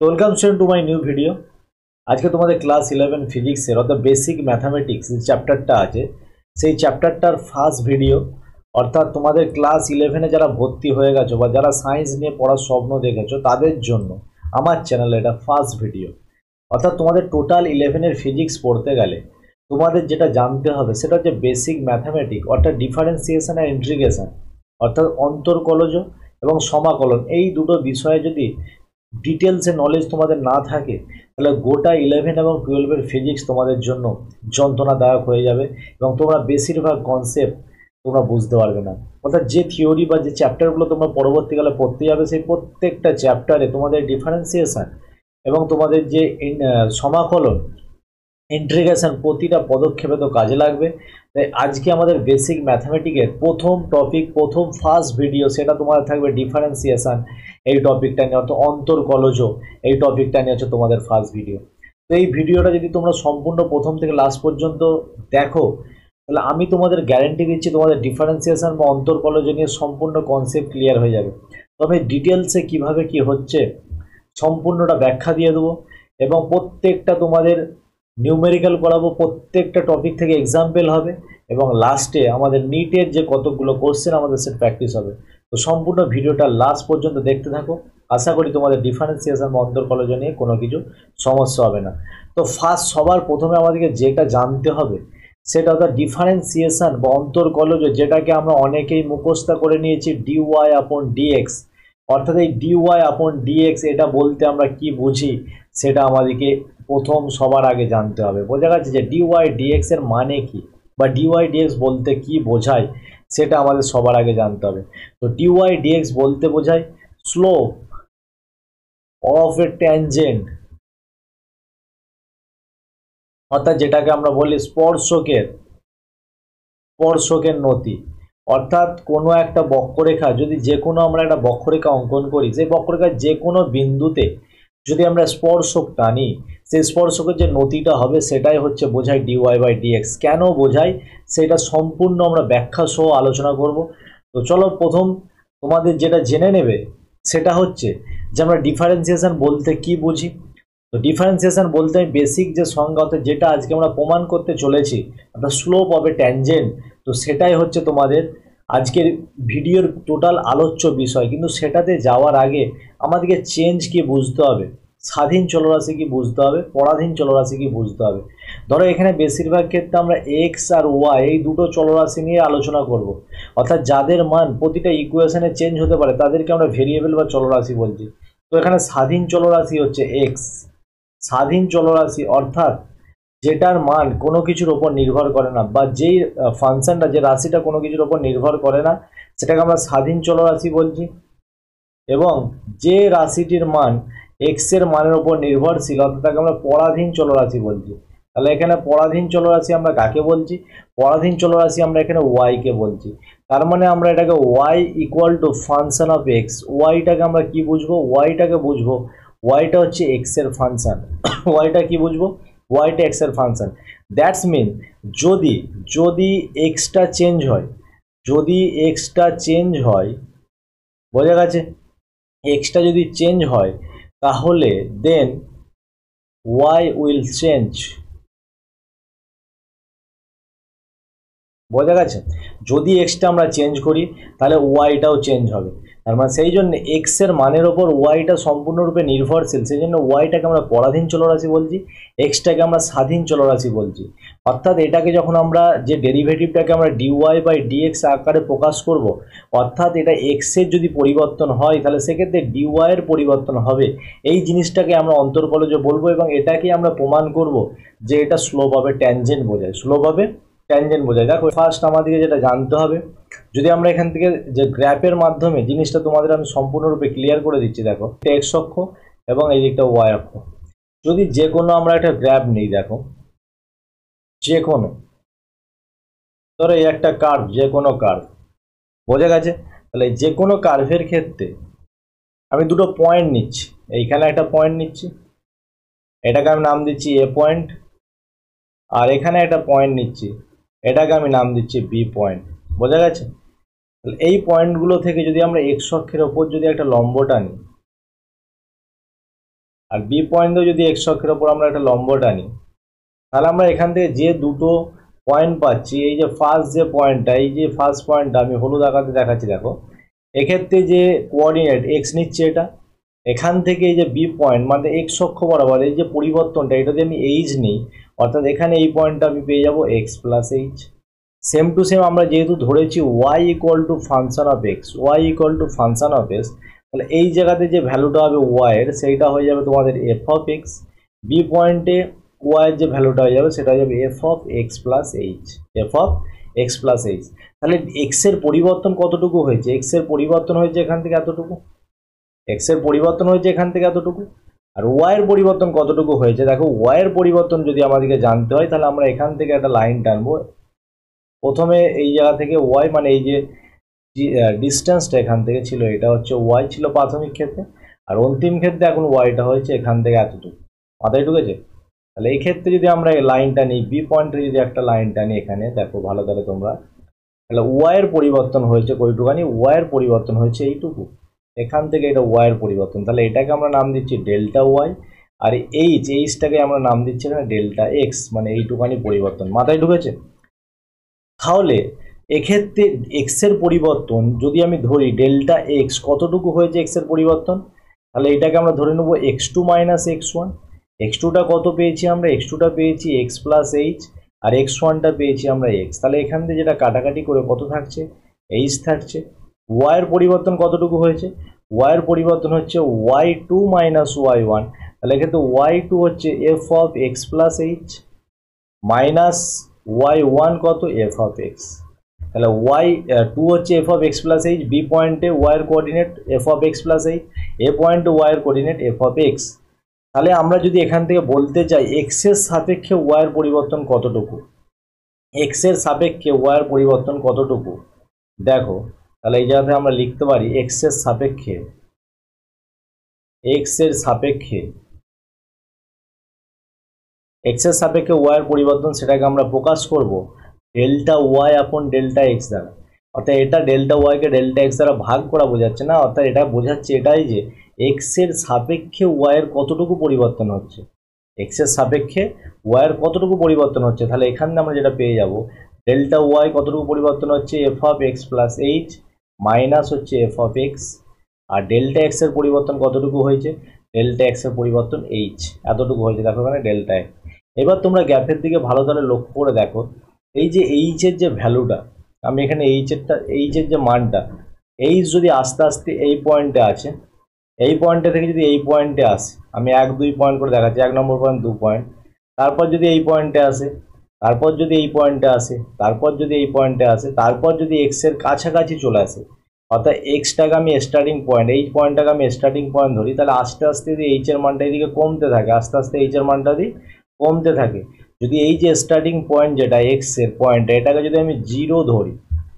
Welcome student to my new video. আজকে তোমাদের class 11 ফিজিক্সের অর্থাৎ বেসিক ম্যাথামেটিক্স যে চ্যাপ্টারটা আছে সেই চ্যাপ্টারটার ফার্স্ট ভিডিও। অর্থাৎ তোমাদের ক্লাস 11-এ যারা ভর্তি হয়ে গেছো বা যারা সায়েন্স নিয়ে পড়ার স্বপ্ন দেখেছো তাদের জন্য আমার চ্যানেলে এটা ফার্স্ট ভিডিও। অর্থাৎ তোমাদের টোটাল 11-এর ফিজিক্স পড়তে গেলে তোমাদের যেটা জানতে হবে সেটা হচ্ছে বেসিক ম্যাথামেটিক্স অর্থাৎ ডিফারেন্সিয়েশন আর ইন্টিগ্রেশন অর্থাৎ অন্তর্কলজ এবং সমাকলন। এই দুটো বিষয়ে যদি ডিটেলসে নলেজ তোমাদের না থাকে তাহলে গোটা 11 এবং 12-এর ফিজিক্স তোমাদের জন্য যন্ত্রণাদায়ক হয়ে যাবে এবং তোমরা বেশিরভাগ কনসেপ্ট তোমরা বুঝতে পারবে না। অর্থাৎ যে থিওরি বা যে চ্যাপ্টারগুলো তোমরা পরবর্তীকালে পড়তে যাবে সেই প্রত্যেকটা চ্যাপ্টারে তোমাদের ডিফারেন্সিয়েশন এবং তোমাদের যে সমাকলন ইন্টিগ্রেশন প্রতিটা পদক্ষেপে তো কাজে লাগবে। তাই আজকে আমাদের বেসিক ম্যাথামেটিক্সের প্রথম টপিক প্রথম ফার্স্ট ভিডিও সেটা তোমাদের থাকবে ডিফারেন্সিয়েশন। এই টপিকটা নিয়ে অর্থাৎ অন্তর্কলজ এই টপিকটা নিয়ে হচ্ছে তোমাদের ফার্স্ট ভিডিও। তো এই ভিডিওটা যদি তোমরা সম্পূর্ণ প্রথম থেকে লাস্ট পর্যন্ত দেখো তাহলে আমি তোমাদের গ্যারেন্টি দিচ্ছি তোমাদের ডিফারেন্সিয়েশন বা অন্তর্কলজ নিয়ে সম্পূর্ণ কনসেপ্ট ক্লিয়ার হয়ে যাবে। তবে ডিটেলসে কিভাবে কি হচ্ছে সম্পূর্ণটা ব্যাখ্যা দিয়ে দেবো এবং প্রত্যেকটা তোমাদের নিউমেরিক্যাল করাবো, প্রত্যেকটা টপিক থেকে এক্সাম্পল হবে এবং লাস্টে আমাদের নিটের যে কতগুলো কোশ্চেন আমাদের সেটা প্র্যাকটিস হবে। তো সম্পূর্ণ ভিডিওটা লাস্ট পর্যন্ত দেখতে থাকো, আশা করি তোমাদের ডিফারেন্সিয়েশন বা অন্তর্কলজ নিয়ে কোনো কিছু সমস্যা হবে না। তো ফার্স্ট সবার প্রথমে আমাদেরকে যেটা জানতে হবে সেটা হচ্ছে ডিফারেন্সিয়েশন বা অন্তর্কলজ, যেটাকে আমরা অনেকেই মুখস্থ করে নিয়েছি ডিওয়াই আপন ডিএক্স। অর্থাৎ এই ডিওয়াই আপন ডিএক্স এটা বলতে আমরা কি বুঝি সেটা আমাদেরকে প্রথম সবার আগে জানতে হবে। বোঝা গেছে যে ডিওয়াই ডিএক্স এর মানে কি বা ডিওয়াই ডিএক্স বলতে কি বোঝায় সেটা আমাদের সবার আগে জানতে হবে। তো ডিওয়াই ডিএক্স বলতে বোঝায় স্লোপ অফ এ ট্যানজেন্ট, অর্থাৎ যেটাকে আমরা বলি স্পর্শকের নতি। অর্থাৎ কোনো একটা বক্ররেখা যদি যে কোনো আমরা একটা বক্ররেখা অঙ্কন করি, সেই বক্ররেখার যে কোনো বিন্দুতে যদি আমরা স্পর্শক টানি সেই স্পর্শকের যে নতিটা হবে সেটাই হচ্ছে বোঝায় ডিওয়াই বাই ডিএক্স। কেন বোঝায় সেটা সম্পূর্ণ আমরা ব্যাখ্যা সহ আলোচনা করব। তো চলো প্রথম তোমাদের যেটা জেনে নেবে সেটা হচ্ছে যে আমরা ডিফারেন্সিয়েশন বলতে কি বুঝি। তো ডিফারেন্সিয়েশন বলতে আমি বেসিক যে সংজ্ঞা অর্থাৎ যেটা আজকে আমরা প্রমাণ করতে চলেছি অর্থাৎ স্লোপ অফ এ ট্যানজেন্ট, তো সেটাই হচ্ছে তোমাদের আজকের ভিডিওর টোটাল আলোচ্য বিষয়। কিন্তু সেটাতে যাওয়ার আগে আমাদেরকে চেঞ্জ কি বুঝতে হবে, স্বাধীন চলরাশি কি বুঝতে হবে, পরাধীন চলরাশি কি বুঝতে হবে। ধরো এখানে বেশিরভাগ ক্ষেত্রে আমরা এক্স আর ওয়াই এই দুটো চলরাশি নিয়ে আলোচনা করব। অর্থাৎ যাদের মান প্রতিটা ইকুয়েশনে চেঞ্জ হতে পারে তাদেরকে আমরা ভেরিয়েবল বা চলরাশি বলছি। তো এখানে স্বাধীন চলরাশি হচ্ছে এক্স। স্বাধীন চলরাশি অর্থাৎ যেটার মান কোনো কিছুর ওপর নির্ভর করে না বা যেই ফাংশনটা যে রাশিটা কোনো কিছুর ওপর নির্ভর করে না সেটাকে আমরা স্বাধীন চলরাশি বলছি। এবং যে রাশিটির মান এক্স এর মানের ওপর নির্ভরশীল অর্থাৎ তাকে আমরা পরাধীন চলরাশি বলছি। তাহলে এখানে পরাধীন চলরাশি আমরা কাকে বলছি? পরাধীন চলরাশি আমরা এখানে ওয়াই কে বলছি। তার মানে আমরা এটাকে Y equal to function of X, ওয়াইটাকে আমরা কি বুঝবো? ওয়াইটাকে বুঝবো ওয়াইটা হচ্ছে এক্স এর ফাংশন। ওয়াইটা কি বুঝবো? ওয়াইটা এক্স এর ফাংশন। দ্যাটস মিন যদি যদি এক্সটা চেঞ্জ হয়, যদি এক্সটা চেঞ্জ হয়, বোঝা গেছে, এক্সটা যদি চেঞ্জ হয় তাহলে দেন ওয়াই উইল চেঞ্জ। বোঝা গেছে, যদি এক্সটা আমরা চেঞ্জ করি তাহলে ওয়াইটাও চেঞ্জ হবে। তার মানে সেই জন্য এক্স এর মানের ওপর ওয়াইটা সম্পূর্ণরূপে নির্ভরশীল, সেই জন্য ওয়াইটাকে আমরা পরাধীন চলরাশি বলছি, এক্সটাকে আমরা স্বাধীন চলরাশি বলছি। অর্থাৎ এটাকে যখন আমরা যে ডেরিভেটিভটাকে আমরা ডিওয়াই বাই ডিএক্স আকারে প্রকাশ করব, অর্থাৎ এটা এক্সের যদি পরিবর্তন হয় তাহলে সেক্ষেত্রে ডিওয়াইয়ের পরিবর্তন হবে। এই জিনিসটাকে আমরা অন্তর্কলজ বলবো এবং এটাকে আমরা প্রমাণ করব যে এটা স্লোপ হবে ট্যানজেন্ট বোঝায়, স্লোপ হবে ট্যানজেন্ট বোঝায়। দেখো ফার্স্ট আমাদেরকে যেটা জানতে হবে, যদি আমরা এখান থেকে যে গ্রাফের মাধ্যমে জিনিসটা তোমাদের আমি সম্পূর্ণরূপে ক্লিয়ার করে দিচ্ছি। দেখো এক্স অক্ষ এবং এই দিকটা ওয়াই অক্ষ। যদি যে কোনো আমরা একটা গ্রাফ নিই, দেখো যে কোনো, ধরো এই একটা কার্ভ, যে কোনো কার্ভ, বোঝা গেছে। তাহলে যে কোনো কার্ভের ক্ষেত্রে আমি দুটো পয়েন্ট নিচ্ছি, এইখানে একটা পয়েন্ট নিচ্ছি, এটাকে আমি নাম দিচ্ছি এ পয়েন্ট, আর এখানে একটা পয়েন্ট নিচ্ছি, এটাকে আমি নাম দিচ্ছি বি পয়েন্ট। বোঝা গেছে। তাহলে এই পয়েন্টগুলো থেকে যদি আমরা এক্স অক্ষের ওপর যদি একটা লম্ব টানি আর বি পয়েন্টে যদি এক্স অক্ষের ওপর আমরা একটা লম্ব টানি, তাহলে আমরা এখান থেকে যে দুটো পয়েন্ট পাচ্ছি, এই যে ফার্স্ট যে পয়েন্টটা, এই যে ফার্স্ট পয়েন্টটা আমি হলুদ আকারে দেখাচ্ছি, দেখো এক্ষেত্রে যে কোঅর্ডিনেট এক্স নিচ্ছে, এটা এখান থেকে এই যে বি পয়েন্ট মানে এক্স অক্ষ বরাবর এই যে পরিবর্তনটা, এটা যদি আমি এইচ নিই, অর্থাৎ এখানে এই পয়েন্টটা আমি পেয়ে যাবো x plus h. Same to same আমরা যেহেতু ধরেছি y equal to function of x, y equal to function of x, তাহলে এই জায়গাতে যে ভ্যালুটা হবে ওয়াইয়ের, সেইটা হয়ে যাবে তোমাদের এফ অফ এক্স। বি পয়েন্টে ওয়াইয়ের যে ভ্যালুটা হয়ে যাবে সেটা হয়ে যাবে F of x plus H, F of x plus H. তাহলে এক্সের পরিবর্তন কতটুকু হয়েছে? এক্সের পরিবর্তন হয়েছে এখান থেকে এতটুকু, এক্সের পরিবর্তন হয়েছে এখান থেকে এতটুকু। আর ওয়াইয়ের পরিবর্তন কতটুকু হয়েছে? দেখো ওয়াইয়ের পরিবর্তন যদি আমাদেরকে জানতে হয়, তাহলে আমরা এখান থেকে একটা লাইন টানবো। প্রথমে এই জায়গা থেকে ওয়াই মানে এই যে ডিস্টেন্সটা এখান থেকে ছিল, এটা হচ্ছে ওয়াই ছিল প্রাথমিক ক্ষেত্রে, আর অন্তিম ক্ষেত্রে এখন ওয়াইটা হয়েছে এখান থেকে এতটুকু। মাথায় ঢুকেছে? তাহলে এই ক্ষেত্রে যদি আমরা এই লাইনটা নিই, বি পয়েন্টে যদি একটা লাইনটা নিই এখানে, দেখো ভালো করে তোমরা, তাহলে ওয়াইয়ের পরিবর্তন হয়েছে কয়টুকানি? ওয়াইয়ের পরিবর্তন হয়েছে এইটুকু, এখান থেকে এটা ওয়াইয়ের পরিবর্তন। তাহলে এটাকে আমরা নাম দিচ্ছি ডেল্টা ওয়াই, আর এইচটাকে আমরা নাম দিচ্ছি এখানে ডেল্টা এক্স, মানে এইটুকানি পরিবর্তন। মাথায় ঢুকেছে? তাহলে এক্ষেত্রে এক্সের পরিবর্তন যদি আমি ধরি ডেল্টা এক্স, কতটুকু হয়েছে এক্সের পরিবর্তন? তাহলে এটাকে আমরা ধরে নেবো x two minus x one. X টুটা কত পেয়েছি আমরা? এক্স টুটা পেয়েছি এক্স প্লাস এইচ, আর এক্স ওয়ানটা পেয়েছি আমরা এক্স। তাহলে এখান থেকে যেটা কাটাকাটি করে কত থাকছে? এইচ থাকছে। ওয়াইয়ের পরিবর্তন কতটুকু হয়েছে? ওয়াইয়ের পরিবর্তন হচ্ছে Y two minus Y one. তাহলে এক্ষেত্রে ওয়াই টু হচ্ছে F of x plus H minus Y one কত? F of x. তাহলে ওয়াই টু হচ্ছে F of x plus H, B পয়েন্টে ওয়াইয়ের coordinate F of x plus H, A পয়েন্টে ওয়াইয়ের কোঅর্ডিনেট এফ অফ এক্স। তাহলে আমরা যদি এখান থেকে বলতে চাই এক্সের সাপেক্ষে ওয়াইয়ের পরিবর্তন কতটুকু, এক্সের সাপেক্ষে ওয়াইয়ের পরিবর্তন কতটুকু, দেখো তাহলে এই জায়গাতে আমরা লিখতে পারি এক্সের সাপেক্ষে, এক্সের সাপেক্ষে এক্সের সাপেক্ষে ওয়াইয়ের পরিবর্তন, সেটাকে আমরা প্রকাশ করব ডেল্টা ওয়াই আপন ডেল্টা এক্স দ্বারা। অর্থাৎ এটা ডেল্টা ওয়াইকে ডেল্টা এক্স দ্বারা ভাগ করা বোঝাচ্ছে না, অর্থাৎ এটা বোঝাচ্ছে এটাই যে এক্সের সাপেক্ষে ওয়াইয়ের কতটুকু পরিবর্তন হচ্ছে, এক্সের সাপেক্ষে ওয়াইয়ের কতটুকু পরিবর্তন হচ্ছে। তাহলে এখানে আমরা যেটা পেয়ে যাব ডেল্টা ওয়াই কতটুকু পরিবর্তন হচ্ছে, F of x plus H minus হচ্ছে এফ অফ এক্স, আর ডেল্টা এক্সের পরিবর্তন কতটুকু হয়েছে? ডেল্টা এক্সের পরিবর্তন এইচ, এতটুকু হয়েছে। দেখো এখানে ডেল্টা এক্স। এবার তোমরা গ্যাপের দিকে ভালো করে লক্ষ্য করে দেখো, এই যে এইচের যে ভ্যালুটা, আমি এখানে এইচের যে মানটা, এইচ যদি আস্তে আস্তে এই পয়েন্টে আছে, এই পয়েন্টে থেকে যদি এই পয়েন্টে আসে, আমি 1-2 পয়েন্ট করে দেখাচ্ছি, 1 নম্বর পয়েন্ট 2 পয়েন্ট, তারপর যদি এই পয়েন্টে আসে, তারপর যদি এই পয়েন্টে আসে, তারপর যদি এই পয়েন্টে আসে, তারপর যদি এক্সের কাছাকাছি চলে আসে, অর্থাৎ এক্সটাকে আমি স্টার্টিং পয়েন্ট, এই পয়েন্টটাকে আমি স্টার্টিং পয়েন্ট ধরি, তাহলে আস্তে আস্তে যদি এইচের মানটা এদিকে কমতে থাকে, আস্তে আস্তে এইচের মানটা দিয়ে কমতে থাকে। যদি এই যে স্টার্টিং পয়েন্ট যেটা এক্সের পয়েন্ট, এটাকে যদি আমি জিরো ধরি,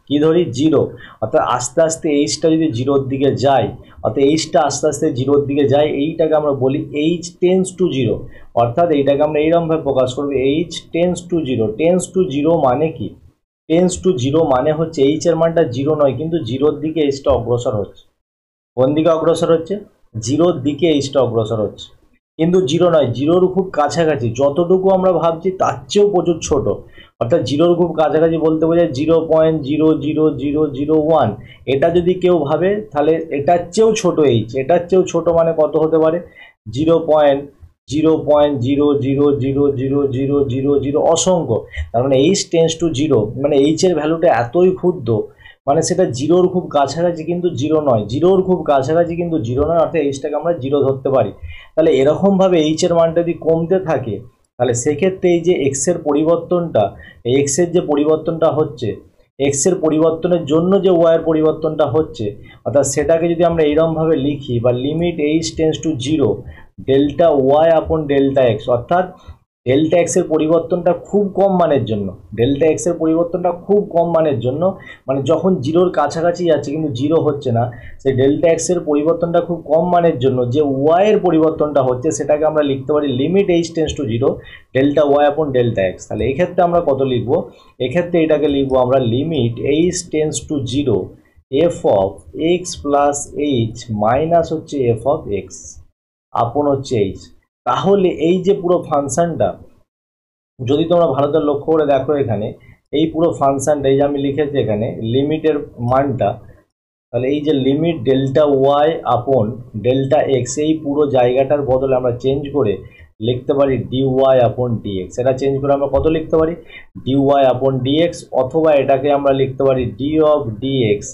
কি ধরি? জিরো। অর্থাৎ আস্তে আস্তে এইচটা যদি জিরোর দিকে যায়, অর্থাৎ এইচটা আস্তে আস্তে জিরোর দিকে যায়, এইটাকে আমরা বলি এইচ টেন্স টু জিরো। অর্থাৎ এইটাকে আমরা এইরকমভাবে প্রকাশ করবো, H tends to zero. Tense to zero মানে কি? টেন্স টু জিরো মানে হচ্ছে এইচের মানটা জিরো নয়, কিন্তু জিরোর দিকে এইচটা অগ্রসর হচ্ছে। কোন দিকে অগ্রসর হচ্ছে? জিরোর দিকে এইচটা অগ্রসর হচ্ছে, কিন্তু জিরো নয়, জিরোর খুব কাছাকাছি। যতটুকু আমরা ভাবছি তার চেয়েও প্রচুর ছোট। অর্থাৎ জিরোর খুব কাছাকাছি বলতে বোঝায় 0.00001। এটা যদি কেউ ভাবে তাহলে এটার চেয়েও ছোট এইচ, এটার চেয়েও ছোট মানে কত হতে পারে? 0.0000000 অসংখ্য। তার মানে এইচ টেন্স টু জিরো, মানে এইচের ভ্যালুটা এতই ক্ষুদ্র, মানে সেটা জিরোর খুব কাছাকাছি কিন্তু জিরো নয়, জিরোর খুব কাছাকাছি কিন্তু জিরো নয়, অর্থাৎ এইচটাকে আমরা জিরো ধরতে পারি। তাহলে এরকমভাবে এইচের মানটা যদি কমতে থাকে, তাহলে সেক্ষেত্রে এই যে এক্সের পরিবর্তনটা, এই এক্সের যে পরিবর্তনটা হচ্ছে, এক্সের পরিবর্তনের জন্য যে ওয়াইয়ের পরিবর্তনটা হচ্ছে, অর্থাৎ সেটাকে যদি আমরা এইরকমভাবে লিখি, বা limit H tends to zero delta Y আপন ডেল্টা এক্স, অর্থাৎ ডেল্টা এক্সের পরিবর্তনটা খুব কম মানের জন্য, ডেল্টা এক্সের পরিবর্তনটা খুব কম মানের জন্য, মানে যখন জিরোর কাছাকাছি যাচ্ছে কিন্তু জিরো হচ্ছে না, সেই ডেল্টা এক্সের পরিবর্তনটা খুব কম মানের জন্য যে ওয়াইয়ের পরিবর্তনটা হচ্ছে, সেটাকে আমরা লিখতে পারি limit H tends to zero delta Y আপন ডেল্টা এক্স। তাহলে এক্ষেত্রে আমরা কত লিখবো? এক্ষেত্রে এটাকে লিখবো আমরা limit H tends to zero f of x plus H minus হচ্ছে এফ অফ এক্স আপন হচ্ছে এইচ। তাহলে এই যে পুরো ফাংশনটা যদি তোমরা ভালো করে লক্ষ্য করে দেখো, এখানে এই পুরো ফাংশনটা এই যে আমি লিখেছি এখানে লিমিটের মানটা, তাহলে এই যে লিমিট ডেল্টা ওয়াই আপন ডেল্টা এক্স, এই পুরো জায়গাটার বদলে আমরা চেঞ্জ করে লিখতে পারি ডি ওয়াই আপন ডিএক্স। এটা চেঞ্জ করে আমরা কত লিখতে পারি, ডি ওয়াই আপন ডিএক্স, অথবা এটাকে আমরা লিখতে পারি ডি অফ ডিএক্স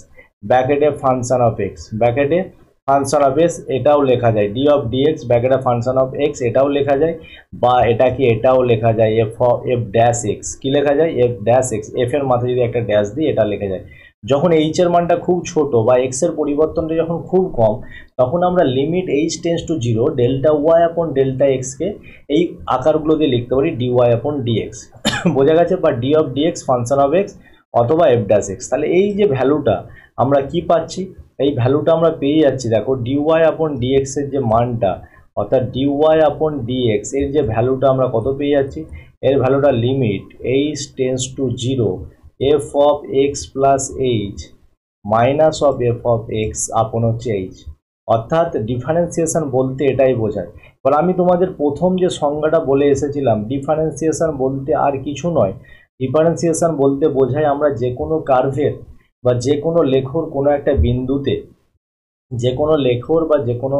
ব্র্যাকেটে ফাংশন অফ এক্স, ব্র্যাকেটে ফাংশন অফ এক্স, এটাও লেখা যায় ডি অফ ডিএক্স ব্র্যাকেটে ফাংশন অফ এক্স, এটাও লেখা যায়, বা এটাকে এটাও লেখা যায় এফ ড্যাশ এক্স। কী লেখা যায়, এফ ড্যাশ এক্স, এফ এর মাথায় যদি একটা ড্যাশ দিই এটা লেখা যায়। যখন এইচ এর মানটা খুব ছোট বা এক্স এর পরিবর্তনটা যখন খুব কম, তখন আমরা limit H tends to zero delta Y আপন ডেল্টা এক্সকে এই আকারগুলো দিয়ে লিখতে পারি ডি ওয়াই আপন ডিএক্স। বোঝা গেছে, বা d of dx function of x অথবা এফ ড্যাশ এক্স। তাহলে এই যে ভ্যালুটা আমরা কি পাচ্ছি, এই ভ্যালুটা আমরা পেয়ে যাচ্ছি, দেখো ডি ওয়াই আপন ডিএক্স এর যে মানটা, অর্থাৎ ডি ওয়াই আপন ডিএক্স এর যে ভ্যালুটা আমরা কত পেয়ে যাচ্ছি, এর ভ্যালুটা limit H tends to zero f of x plus H minus of F of x আপন হচ্ছে এইচ। অর্থাৎ ডিফারেন্সিয়েশন বলতে এটাই বোঝায়। এবার আমি তোমাদের প্রথম যে সংজ্ঞাটা বলে এসেছিলাম, ডিফারেন্সিয়েশন বলতে আর কিছু নয়, ডিফারেন্সিয়েশন বলতে বোঝায় আমরা যে কোনো কার্ভের বা যে কোনো লেখর কোনো একটা বিন্দুতে, যে কোনো লেখর বা যে কোনো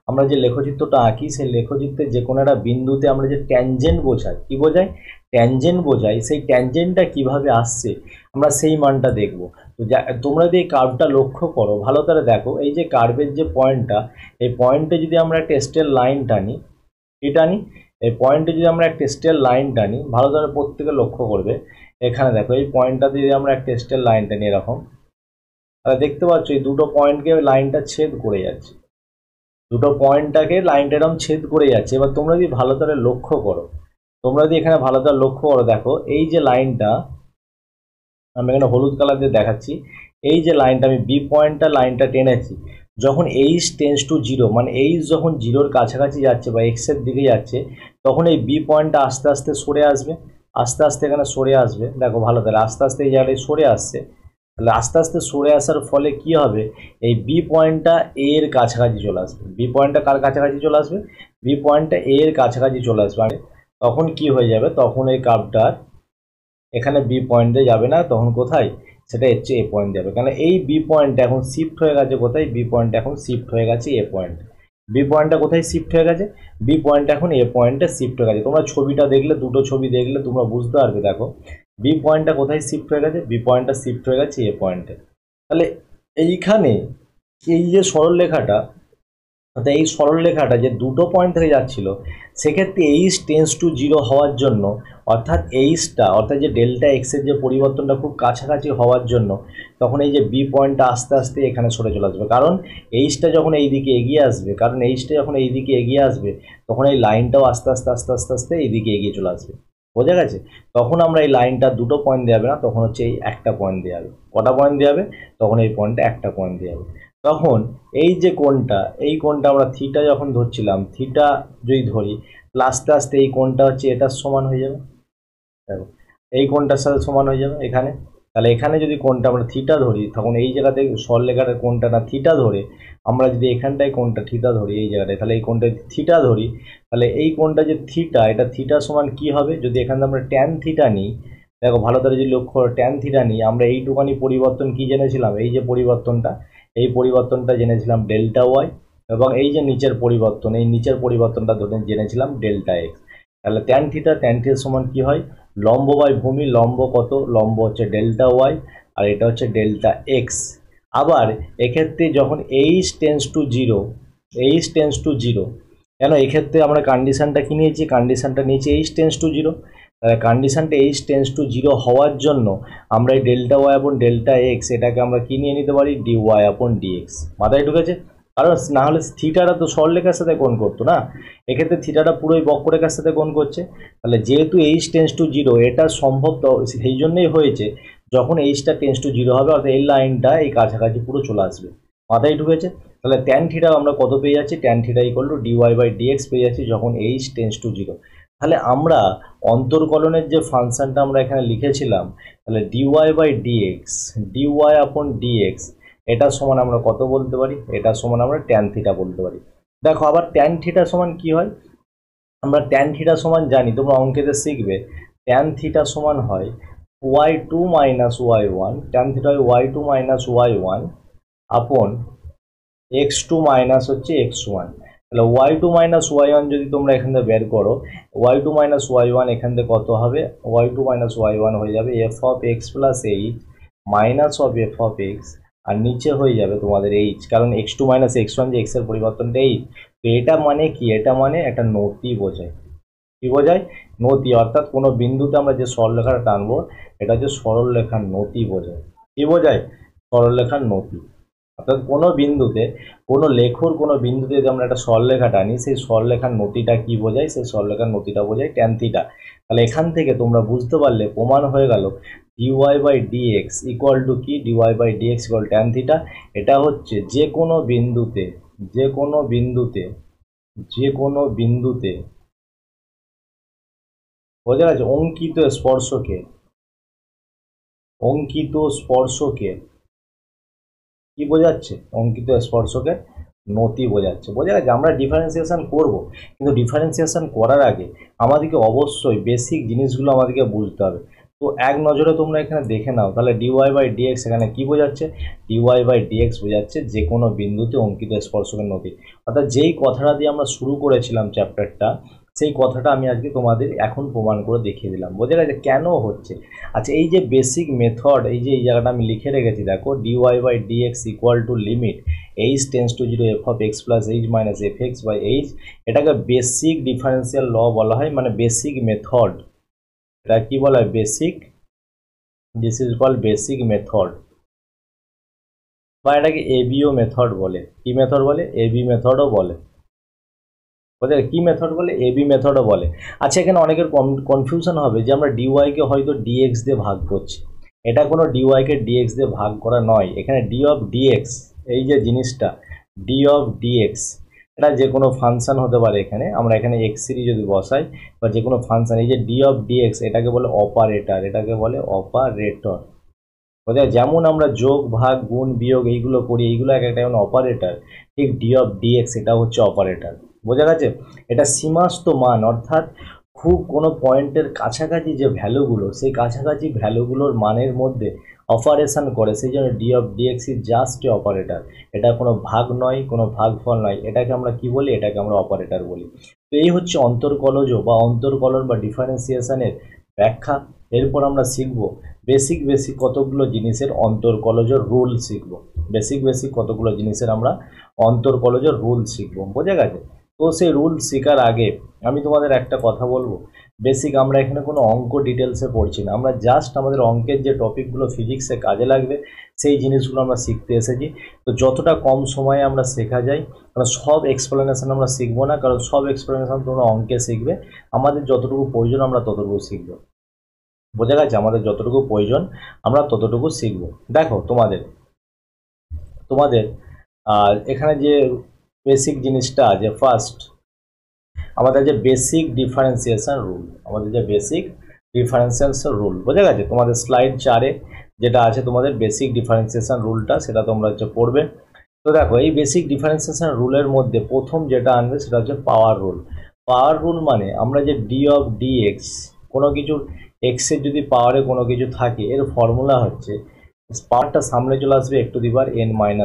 আমরা যে লেখচিত্রটা আঁকি, সেই লেখচিত্রের যে কোনো একটা বিন্দুতে আমরা যে ট্যানজেন্ট বোঝাই, কি বোঝাই, ট্যানজেন্ট বোঝাই, সেই ট্যানজেন্টটা কিভাবে আসছে আমরা সেই মানটা দেখব। তো তোমরা যদি এই কার্ভটা লক্ষ্য করো ভালো করে দেখো, এই যে কার্ভের যে পয়েন্টটা, এই পয়েন্টে যদি আমরা একটা স্ট্রেট লাইন টানি, কি টানি, এই পয়েন্টে যদি আমরা একটা স্ট্রেট লাইন টানি, ভালো করে প্রত্যেকে লক্ষ্য করবে, এখানে দেখো এই পয়েন্টটাতে যদি আমরা একটা স্ট্রেট লাইন টানি এরকম, তাহলে দেখতে পাচ্ছ এই দুটো পয়েন্টকে লাইনটা ছেদ করে যাচ্ছে, দুটো পয়েন্টটাকে লাইনটা এরকম ছেদ করে যাচ্ছে। এবার তোমরা যদি ভালো করে লক্ষ্য করো, তোমরা যদি এখানে ভালো করে লক্ষ্য করো, দেখো এই যে লাইনটা আমি এখানে হলুদ কালার দিয়ে দেখাচ্ছি, এই যে লাইনটা আমি বি পয়েন্টটা লাইনটা টেনেছি, যখন এইচ টেন্স টু জিরো, মানে এইচ যখন জিরোর কাছাকাছি যাচ্ছে বা এক্সের দিকে যাচ্ছে, তখন এই বি পয়েন্টটা আস্তে আস্তে সরে আসবে, আস্তে আস্তে এখানে সরে আসবে, দেখো ভালো করে আস্তে আস্তে এই জায়গাটায় সরে আসছে। তাহলে আস্তে আস্তে সরে আসার ফলে কি হবে, এই বি পয়েন্টটা এর কাছাকাছি চলে আসবে, বি পয়েন্টটা কার কাছাকাছি চলে আসবে, বি পয়েন্টটা এর কাছাকাছি চলে আসবে। আর তখন কি হয়ে যাবে, তখন এই কার্ভটার এখানে বি পয়েন্ট দিয়ে যাবে না, তখন কোথায়, সেটা হচ্ছে এ পয়েন্ট যাবে। কারণ এই বি পয়েন্টটা এখন শিফট হয়ে গেছে কোথায়, বি পয়েন্ট এখন শিফট হয়ে গেছে এ পয়েন্ট। বি পয়েন্টটা কোথায় শিফট হয়ে গেছে, বি পয়েন্ট এখন এ পয়েন্টে শিফট হয়ে গেছে। তোমরা ছবিটা দেখলে, দুটো ছবি দেখলে তোমরা বুঝতে পারবে। দেখো বি পয়েন্টটা কোথায় শিফট হয়ে গেছে, বি পয়েন্টটা শিফট হয়ে গেছে এ পয়েন্টে। তাহলে এইখানে এই যে সরলরেখাটা, অর্থাৎ এই সরলরেখাটা যে দুটো পয়েন্ট থেকে যাচ্ছিল, সেক্ষেত্রে এইচ টেন্স টু জিরো হওয়ার জন্য, অর্থাৎ এইচটা অর্থাৎ যে ডেল্টা এক্সের যে পরিবর্তনটা খুব কাছাকাছি হওয়ার জন্য, তখন এই যে বি পয়েন্টটা আস্তে আস্তে এখানে সরে চলে আসবে। কারণ এইচটা যখন এই দিকে এগিয়ে আসবে, কারণ এইচটা যখন এই দিকে এগিয়ে আসবে, তখন এই লাইনটাও আস্তে আস্তে আস্তে আস্তে আস্তে এই দিকে এগিয়ে চলে আসবে। বোঝা গেছে? তখন আমরা এই লাইনটা দুটো পয়েন্ট দেওয়া হবে না, তখন হচ্ছে এই একটা পয়েন্ট দেওয়া হবে। কটা পয়েন্ট দেওয়া হবে, তখন এই পয়েন্টে একটা পয়েন্ট দেওয়া হবে। তখন এই যে কোণটা, এই কোণটা আমরা থিটা যখন ধরছিলাম, থিটা যদি ধরি, আস্তে আস্তে এই কোণটা হচ্ছে এটার সমান হয়ে যাবে, দেখো এই কোণটার সাথে সমান হয়ে যাবে এখানে। তাহলে এখানে যদি কোণটা আমরা থিটা ধরি, তখন এই জায়গাতে সরলরেখার কোণটা না থিটা ধরে, আমরা যদি এখানটায় কোণটা থিটা ধরি এই জায়গাটায়, তাহলে এই কোণটা থিটা ধরি, তাহলে এই কোণটা যে থিটা, এটা থিটা সমান কি হবে, যদি এখানে আমরা ট্যান থিটা নিই, দেখো ভালো করে যদি লক্ষ্য করো, ট্যান থিটা নিই, আমরা এইটুখানি পরিবর্তন কি জেনেছিলাম, এই যে পরিবর্তনটা, এই পরিবর্তনটা জেনেছিলাম ডেল্টা ওয়াই, এবং এই যে নিচের পরিবর্তন, এই নিচের পরিবর্তনটা ধরে জেনেছিলাম ডেল্টা এক্স। তাহলে ট্যান থিটা সমান কি হয়, লম্ব বাই ভূমি, লম্ব কত, লম্ব হচ্ছে ডেল্টা ওয়াই, আর এটা হচ্ছে ডেল্টা এক্স। আবার এক্ষেত্রে যখন H tends to zero, H tends to zero, কেন এক্ষেত্রে আমরা কন্ডিশনটা কি নিয়েছি, কন্ডিশনটা নিয়েছি এইচ টেন্স টু জিরো। তাহলে কন্ডিশনটা এইচ টেন্স টু জিরো হওয়ার জন্য আমরা এই ডেল্টা ওয়াই আপন ডেল্টা এক্স, এটাকে আমরা কি নিয়ে নিতে পারি, ডি ওয়াই আপন ডিএক্স। মাথায় ঢুকেছে? কারণ না হলে থিটাটা তো সরলরেখার সাথে কোণ করতো না, এক্ষেত্রে থিটাটা পুরোই বক্ররেখার সাথে কোণ করছে। তাহলে যেহেতু এইচ টেন্স টু জিরো, এটা সম্ভব সেই জন্যই হয়েছে, যখন এইচটা টেন্স টু জিরো হবে, অর্থাৎ এই লাইনটা এই কাছাকাছি পুরো চলে আসবে। মাথায় ঢুকেছে? তাহলে ট্যান থিটা আমরা কত পেয়ে যাচ্ছি, tan theta equal to d y by dx পেয়ে যাচ্ছি যখন এইচ টেন্স টু জিরো। তাহলে আমরা অন্তর্কলনের যে ফাংশনটা আমরা এখানে লিখেছিলাম, তাহলে d y by dx, d y আপন ডিএক্স, এটা সমান আমরা কত বলতে পারি, এটা সমান আমরা ট্যান থিটা বলতে পারি। দেখো আবার ট্যান থিটা সমান কি হয়, আমরা ট্যান থিটা সমান জানি, তোমরা অঙ্কেতে শিখবে ট্যান থিটা সমান হয় y2 minus y1, tan theta হয় y2 মাইনাস y1 আপন x2 মাইনাস হচ্ছে x1। তাহলে y2 মাইনাস y1 যদি তোমরা এখান থেকে বের করো, y2 মাইনাস y1 এখান থেকে কত হবে, y2 মাইনাস y1 হয়ে যাবে f of x plus H minus of f of x, আর নিচে হয়ে যাবে তোমাদের h, কারণ x2 মাইনাস x1 যে x এর পরিবর্তনটা h। তো এটা মানে কি, এটা মানে একটা নতি বোঝায়। কি বোঝায়? নতি, অর্থাৎ কোনো বিন্দুতে আমরা যে সরলরেখাটা টানবো এটা হচ্ছে সরলরেখার নতি বোঝায়। কি বোঝায়? সরলরেখার নতি। অর্থাৎ কোনো বিন্দুতে, কোনো লেখর কোনো বিন্দুতে যদি আমরা একটা সরলরেখা টানি, সেই সরলরেখার নতিটা কি বোঝায়? সেই সরলরেখার নতিটা বোঝায় ট্যান থিটা। তাহলে এখান থেকে তোমরা বুঝতে পারলে, প্রমাণ হয়ে গেল DY by dx equal to কি, DY by dx equal tan theta. এটা হচ্ছে যে কোনো বিন্দুতে, যে কোনো বিন্দুতে, যে কোনো বিন্দুতে বোঝা গেছে, অঙ্কিত স্পর্শকে, অঙ্কিত স্পর্শকে কি বোঝাচ্ছে? অঙ্কিত স্পর্শকে নতি বোঝাচ্ছে। বোঝা গেছে? আমরা ডিফারেন্সিয়েশন করব, কিন্তু ডিফারেন্সিয়েশন করার আগে আমাদেরকে অবশ্যই বেসিক জিনিসগুলো আমাদেরকে বুঝতে হবে। তো এক নজরে তোমরা এখানে দেখে নাও, তাহলে ডিওয়াই বাই ডিএক্স এখানে কি বোঝাচ্ছে? ডিওয়াই বাই ডিএক্স বোঝাচ্ছে যে কোনো বিন্দুতে অঙ্কিত স্পর্শকের নতি। অর্থাৎ যেই কথাটা দিয়ে আমরা শুরু করেছিলাম চ্যাপ্টারটা, সেই কথাটা আমি আজকে তোমাদের এখন প্রমাণ করে দেখিয়ে দিলাম। বোঝা গেছে কেন হচ্ছে? আচ্ছা, এই যে বেসিক মেথড, এই যে এই জায়গাটা আমি লিখে রেখেছি দেখো, dy by dx equal to limit H tends to 0 F of x plus H minus f x by h, এটাকে বেসিক ডিফারেন্সিয়াল ল বলা হয়, মানে বেসিক মেথড। এটা কি বলা হয়? Basic, this is called basic method, বা এটাকে এবিও মেথড বলে। কি মেথড বলে? এবি মেথডও বলে। ওদের কি মেথড বলে? এবি মেথডও বলে। আচ্ছা, এখানে অনেকের কনফিউশন হবে যে আমরা ডিওয়াইকে হয়তো ডিএক্স দিয়ে ভাগ করছি। এটা কোনো ডিওয়াইকে ডিএক্স দিয়ে ভাগ করা নয়। এখানে ডি অফ ডিএক্স, এই যে জিনিসটা ডি অফ ডিএক্স, এটা যে কোনো ফাংশন হতে পারে। এখানে আমরা এখানে এক্স সিরি যদি বসাই, বা যে কোনো ফাংশন, এই যে ডি অফ ডিএক্স এটাকে বলে অপারেটর, এটাকে বলে অপারেটর। বোঝা? যেমন আমরা যোগ ভাগ গুণ বিয়োগ এইগুলো করি, এইগুলো এক একটা যেমন অপারেটর, ঠিক ডি অফ ডিএক্স এটা হচ্ছে অপারেটর। বোঝা গেছে? এটা সীমাস্ত মান, অর্থাৎ খুব কোনো পয়েন্টের কাছাকাছি যে ভ্যালুগুলো, সেই কাছাকাছি ভ্যালুগুলোর মানের মধ্যে অপারেশন করে, সেই জন্য d of dx is just a operator. এটা কোনো ভাগ নয়, কোনো ভাগফল নয়। এটাকে আমরা কি বলি? এটাকে আমরা অপারেটর বলি। তো এই হচ্ছে অন্তর্কলজ বা অন্তর্কলন বা ডিফারেন্সিয়েশনের ব্যাখ্যা। এরপর আমরা শিখব বেসিক কতগুলো জিনিসের অন্তর্কলজের রুল শিখব। বেসিক কতগুলো জিনিসের আমরা অন্তর্কলজের রুল শিখব। বোঝা গেছে? তো সেই রুল শেখার আগে আমি তোমাদের একটা কথা বলবো, বেসিক আমরা এখানে কোনো অঙ্ক ডিটেলসে পড়ছি না, আমরা জাস্ট আমাদের অঙ্কের যে টপিকগুলো ফিজিক্সে কাজে লাগবে সেই জিনিসগুলো আমরা শিখতে এসেছি। তো যতটা কম সময়ে আমরা শেখা যায়, কারণ সব এক্সপ্লেনেশন আমরা শিখবো না, কারণ সব এক্সপ্লেনেশন তোমরা অঙ্কে শিখবে। আমাদের যতটুকু প্রয়োজন আমরা ততটুকু শিখবো। বোঝা গেছে? আমাদের যতটুকু প্রয়োজন আমরা ততটুকু শিখবো। দেখো তোমাদের তোমাদের এখানে যে বেসিক জিনিসটা আছে, ফার্স্ট আমাদের যে বেসিক ডিফারেন্সিয়েশন রুল, আমাদের যে বেসিক ডিফারেন্সিয়েশন রুল, বোঝা গেছে? তোমাদের স্লাইড 4-এ যেটা আছে তোমাদের বেসিক ডিফারেন্সিয়েশন রুলটা, সেটা তোমরা হচ্ছে পড়বে। তো দেখো, এই বেসিক ডিফারেন্সিয়েশন রুলের মধ্যে প্রথম যেটা আনবে সেটা হচ্ছে পাওয়ার রুল। পাওয়ার রুল মানে আমরা যে ডি অফ ডি এক্স, কোনো কিছু এক্সের যদি পাওয়ারে কোনো কিছু থাকে, এর ফর্মুলা হচ্ছে পাওয়ারটা সামনে চলে আসবে একটু দিবার n-1।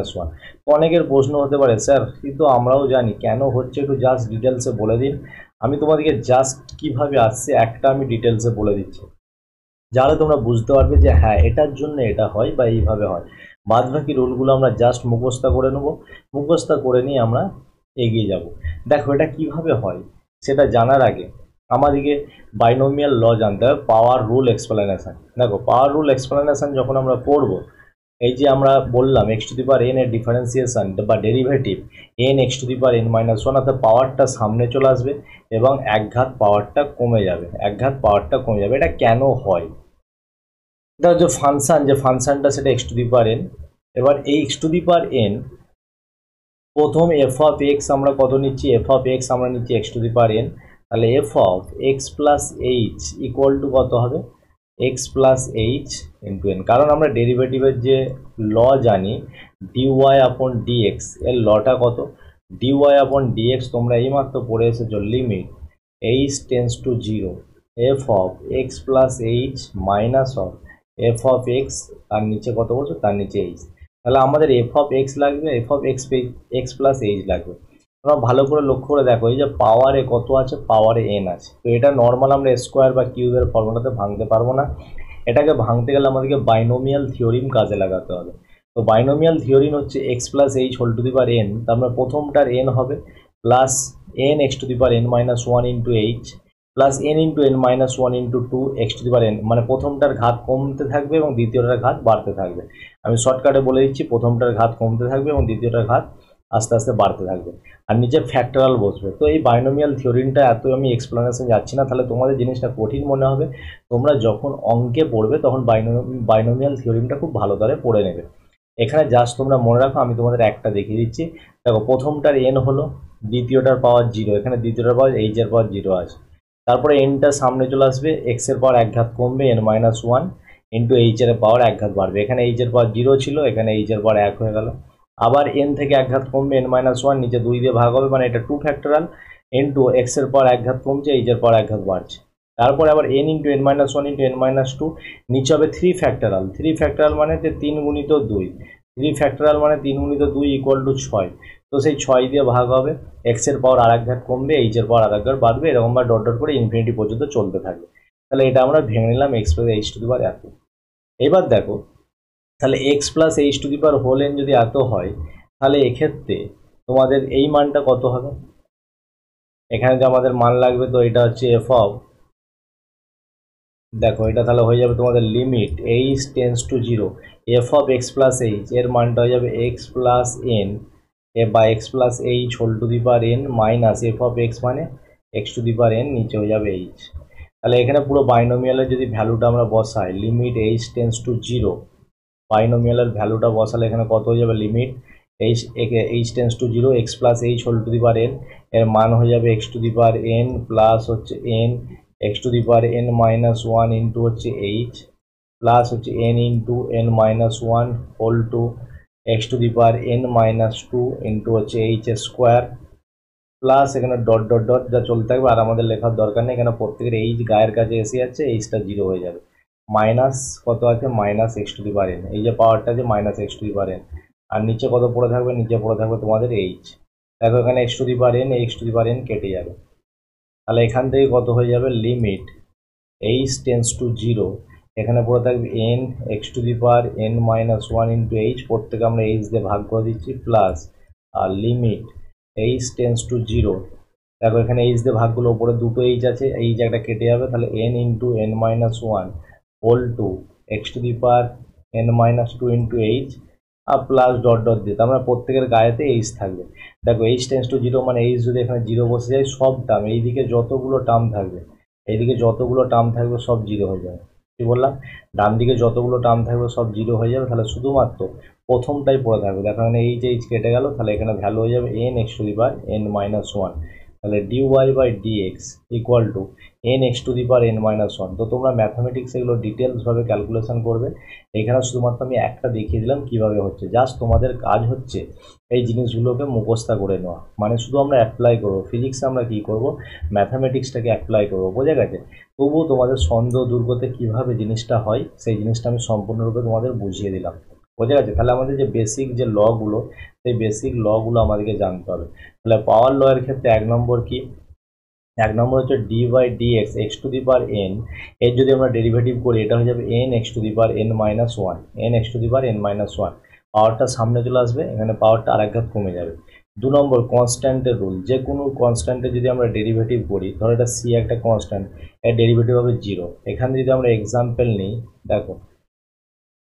অনেকের প্রশ্ন হতে পারে, স্যার কিন্তু আমরাও জানি কেন হচ্ছে, একটু জাস্ট ডিটেলসে বলে দিন। আমি তোমাদেরকে জাস্ট কিভাবে আসছে একটা আমি ডিটেলসে বলে দিচ্ছি, যাহলে তোমরা বুঝতে পারবে যে হ্যাঁ এটার জন্য এটা হয় বা এইভাবে হয়। বাদ বাকি রুলগুলো আমরা জাস্ট মুখস্থ করে নেব, মুখস্থ করে নিয়ে আমরা এগিয়ে যাব। দেখো এটা কিভাবে হয় সেটা জানার আগে আমাদেরকে বাইনোমিয়াল ল জানতে হবে, পাওয়ার রুল এক্সপ্লেনেশন। দেখো, পাওয়ার রুল এক্সপ্লেনেশন যখন আমরা পড়ব, এই যে আমরা বললাম x to the power n এর ডিফারেন্সিয়েশন বা derivative N x to the power n-1, অর্থাৎ পাওয়ারটা সামনে চলে আসবে এবং একঘাত পাওয়ারটা কমে যাবে, একঘাত পাওয়ারটা কমে যাবে। এটা কেন হয়? এটা যে ফাংশনটা সেটা X to the power N. এবার এই X to the power N, প্রথম এফ অফ এক্স আমরা কত নিচ্ছি? এফ অফ এক্স আমরা নিচ্ছি X to the power N. তাহলে F of x plus H equal to কত হবে? X plus H into N. কারণ আমরা ডেরিভেটিভের যে ল জানি ডিওয়াই আপন ডিএক্স, এর লটা কত? ডিওয়াই আপন ডিএক্স তোমরা এইমাত্র পড়ে এসেছো limit h tense to 0 f of x plus h minus of f of x, তার নিচে কত বলছো, তার নিচে h। তাহলে আমাদের f অফ x লাগবে, f of x plus h লাগবে। তোমরা ভালো করে লক্ষ্য করে দেখো, এই যে পাওয়ারে কত আছে, পাওয়ারে n আছে। তো এটা নর্মাল আমরা স্কোয়ার বা কিউবের ফর্মুলাতে ভাঙতে পারবো না। এটাকে ভাঙতে গেলে আমাদেরকে বাইনোমিয়াল থিওরিম কাজে লাগাতে হবে। তো বাইনোমিয়াল থিওরিম হচ্ছে x plus H whole to the power n, তার মানে প্রথমটার এন হবে plus n x to the power N minus one into h plus n into n minus one into two x to the power n, মানে প্রথমটার ঘাত কমতে থাকবে এবং দ্বিতীয়টার ঘাত বাড়তে থাকবে। আমি শর্টকাটে বলে দিচ্ছি, প্রথমটার ঘাত কমতে থাকবে এবং দ্বিতীয়টার ঘাত আস্তে আস্তে বাড়তে থাকবে, আর নিচে ফ্যাক্টরাল বসবে। তো এই বাইনোমিয়াল থিওরিমটা এত আমি এক্সপ্লেনেশন যাচ্ছি না, তাহলে তোমাদের জিনিসটা কঠিন মনে হবে। তোমরা যখন অঙ্কে পড়বে তখন বাইনোমিয়াল থিওরিমটা খুব ভালো করে পড়ে নেবে। এখানে জাস্ট তোমরা মনে রাখো, আমি তোমাদের একটা দেখিয়ে দিচ্ছি। দেখো, প্রথমটার এন হলো, দ্বিতীয়টার পাওয়ার 0, এখানে দ্বিতীয়টার পাওয়ার এইচ এর পাওয়ার 0 আছে। তারপরে এনটা সামনে চলে আসবে, এক্স এর পাওয়ার এক ঘাত কমবে, N minus one into H এর পাওয়ার এক ঘাত বাড়বে। এখানে এইচ এর পাওয়ার 0 ছিল, এখানে এইচ এর পাওয়ার 1 হয়ে গেল। আবার এন থেকে এক ঘাত কমবে, এন মাইনাস ওয়ান, নিচে 2 দিয়ে ভাগ হবে, মানে এটা 2 ফ্যাক্টরাল ইন্টু এক্স এর পাওয়ার এক ঘাত কমছে, এইচ এর পাওয়ার এক ঘাত বাড়ছে। তারপরে আবার n into n minus one into n minus two, নিচে হবে 3 ফ্যাক্টরাল। 3 ফ্যাক্টরাল মানে 3 গুণিত 2, 3 ফ্যাক্টরাল মানে 3 গুণিত 2 ইকুয়াল টু 6। তো সেই 6 দিয়ে ভাগ হবে, এক্স এর পাওয়ার আর এক ঘাত কমবে, এইচ এর পাওয়ার আর এক ঘাত বাড়বে, এরকমভাবে ডট ডট করে ইনফিনিটি পর্যন্ত চলতে থাকবে। তাহলে এটা আমরা ভেঙে নিলাম X plus H to the power এত। এবার দেখো, তাহলে X plus H to the power whole N যদি এত হয়, তাহলে এক্ষেত্রে তোমাদের এই মানটা কত হবে? এখানে যে আমাদের মান লাগবে, তো এটা হচ্ছে এফ অফ, দেখো এটা তাহলে হয়ে যাবে তোমাদের limit H tends to 0 F of x plus H, এর মানটা হয়ে যাবে এক্স প্লাস এন বা X plus H whole to the power N minus F of X মানে X to the power N, নিচে হয়ে যাবে এইচ। তাহলে এখানে পুরো বাইনোমিয়ালের যদি ভ্যালুটা আমরা বসাই, লিমিট এইচ টেন্স টু 0, বাইনোমিয়ালের ভ্যালুটা বসালে এখানে কত হয়ে যাবে, limit H tends to 0 x plus H whole to the power n, এর মান হয়ে যাবে x to the power n plus হচ্ছে n x to the power N minus one into হচ্ছে এইচ প্লাস হচ্ছে n into n minus one whole to x to the power N minus two into হচ্ছে H square, plus এখানে dot dot dot যা চলতে থাকবে, আর আমাদের লেখার দরকার নেই, এখানে প্রত্যেকের এইচ গায়ের কাছে এসে যাচ্ছে, এইচটা 0 হয়ে যাবে। মাইনাস কত আছে, minus x to the power n, এই যে পাওয়ারটা আছে minus x to the power n, আর নিচে কত পড়ে থাকবে, নিচে পড়ে থাকবে তোমাদের এইচ। দেখো এখানে x to the power N, x to the power N কেটে যাবে। তাহলে এখান থেকে কত হয়ে যাবে, লিমিট এইচ টেন্স টু 0, এখানে পড়ে থাকবে n x to the power N minus one into h, প্রত্যেকে আমরা এইচ দিয়ে ভাগ করে দিচ্ছি, প্লাস আর লিমিট এইচ টেন্স টু 0, দেখো এখানে এইচ দিয়ে ভাগগুলো, ওপরে দুটো এইচ আছে, এইচ একটা কেটে যাবে, তাহলে n into n minus one whole to x to the power N minus two into h আর প্লাস ডট ডট দিয়ে, তার মানে প্রত্যেকের গায়েতে এইচ থাকবে। দেখো এইচ টেন্স টু 0 মানে এইচ যদি এখানে 0 বসে যায়, সব টার্ম এইদিকে যতগুলো টার্ম থাকবে, এইদিকে যতগুলো টার্ম থাকবে সব 0 হয়ে যাবে। কি বললাম, ডান দিকে যতগুলো টার্ম থাকবে সব 0 হয়ে যাবে, তাহলে শুধুমাত্র প্রথমটাই পড়ে থাকবে। দেখো এখানে এইচ এইচ কেটে গেল, তাহলে এখানে ভ্যালু হয়ে যাবে n x to the power N minus one, তাহলে dy by dx equal to n x to the power N minus one. তো তোমরা ম্যাথামেটিক্স এগুলো ডিটেলসভাবে ক্যালকুলেশন করবে। এখানে শুধুমাত্র আমি একটা দেখিয়ে দিলাম কিভাবে হচ্ছে, জাস্ট তোমাদের কাজ হচ্ছে এই জিনিসগুলোকে মুখস্থ করে নেওয়া, মানে শুধু আমরা অ্যাপ্লাই করবো। ফিজিক্সে আমরা কী করবো, ম্যাথামেটিক্সটাকে অ্যাপ্লাই করবো, বোঝা গেছে? তবুও তোমাদের সন্দেহ দূর করতে কীভাবে জিনিসটা হয়, সেই জিনিসটা আমি সম্পূর্ণরূপে তোমাদের বুঝিয়ে দিলাম, বোঝা গেছে? তাহলে আমাদের যে বেসিক যে লগুলো, সেই বেসিক লগুলো আমাদেরকে জানতে হবে। তাহলে পাওয়ার ল এর ক্ষেত্রে 1 নম্বর কি, 1 নম্বর হচ্ছে d by dx x to the power n, এর যদি আমরা ডেরিভেটিভ করি, এটা হয়ে যাবে n x to the power N minus one, n x to the power N minus one, পাওয়ারটা সামনে চলে আসবে, এখানে পাওয়ারটা আর এক ঘাত কমে যাবে। 2 নম্বর কনস্ট্যান্টের রুল, যে কোনো কনস্ট্যান্টের যদি আমরা ডেরিভেটিভ করি, ধরো এটা সি একটা কনস্ট্যান্ট, এর ডেরিভেটিভ হবে 0। এখানে যদি আমরা এক্সাম্পল নিই, দেখো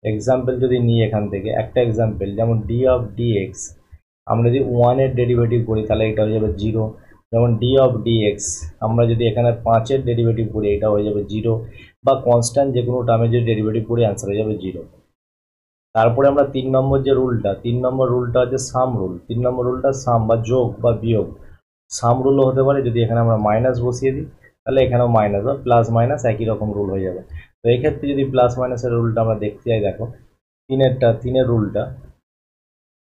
এক্সাম্পল যদি নিই এখান থেকে একটা এক্সাম্পল, যেমন ডি অফ ডিএক্স, আমরা যদি 1 এর ডেরিভেটিভ করি তাহলে এটা হয়ে যাবে 0। যেমন ডি অফ ডিএক্স আমরা যদি এখানে 5 এর ডেরিভেটিভ করি, এটা হয়ে যাবে 0, বা কনস্ট্যান্ট যে কোনো টার্মে যদি ডেরিভেটিভ করি অ্যান্সার হয়ে যাবে 0। তারপরে আমরা 3 নম্বর যে রুলটা, 3 নম্বর রুলটা হচ্ছে সাম রুল। 3 নম্বর রুলটা সাম বা যোগ বা বিয়োগ, সাম রুলও হতে পারে। যদি এখানে আমরা মাইনাস বসিয়ে দিই, তাহলে এখানেও মাইনাস বা প্লাস মাইনাস একই রকম রুল হয়ে যাবে। তো এক্ষেত্রে যদি প্লাস মাইনাসের রুলটা আমরা দেখতে যাই, দেখো তিনের রুলটা,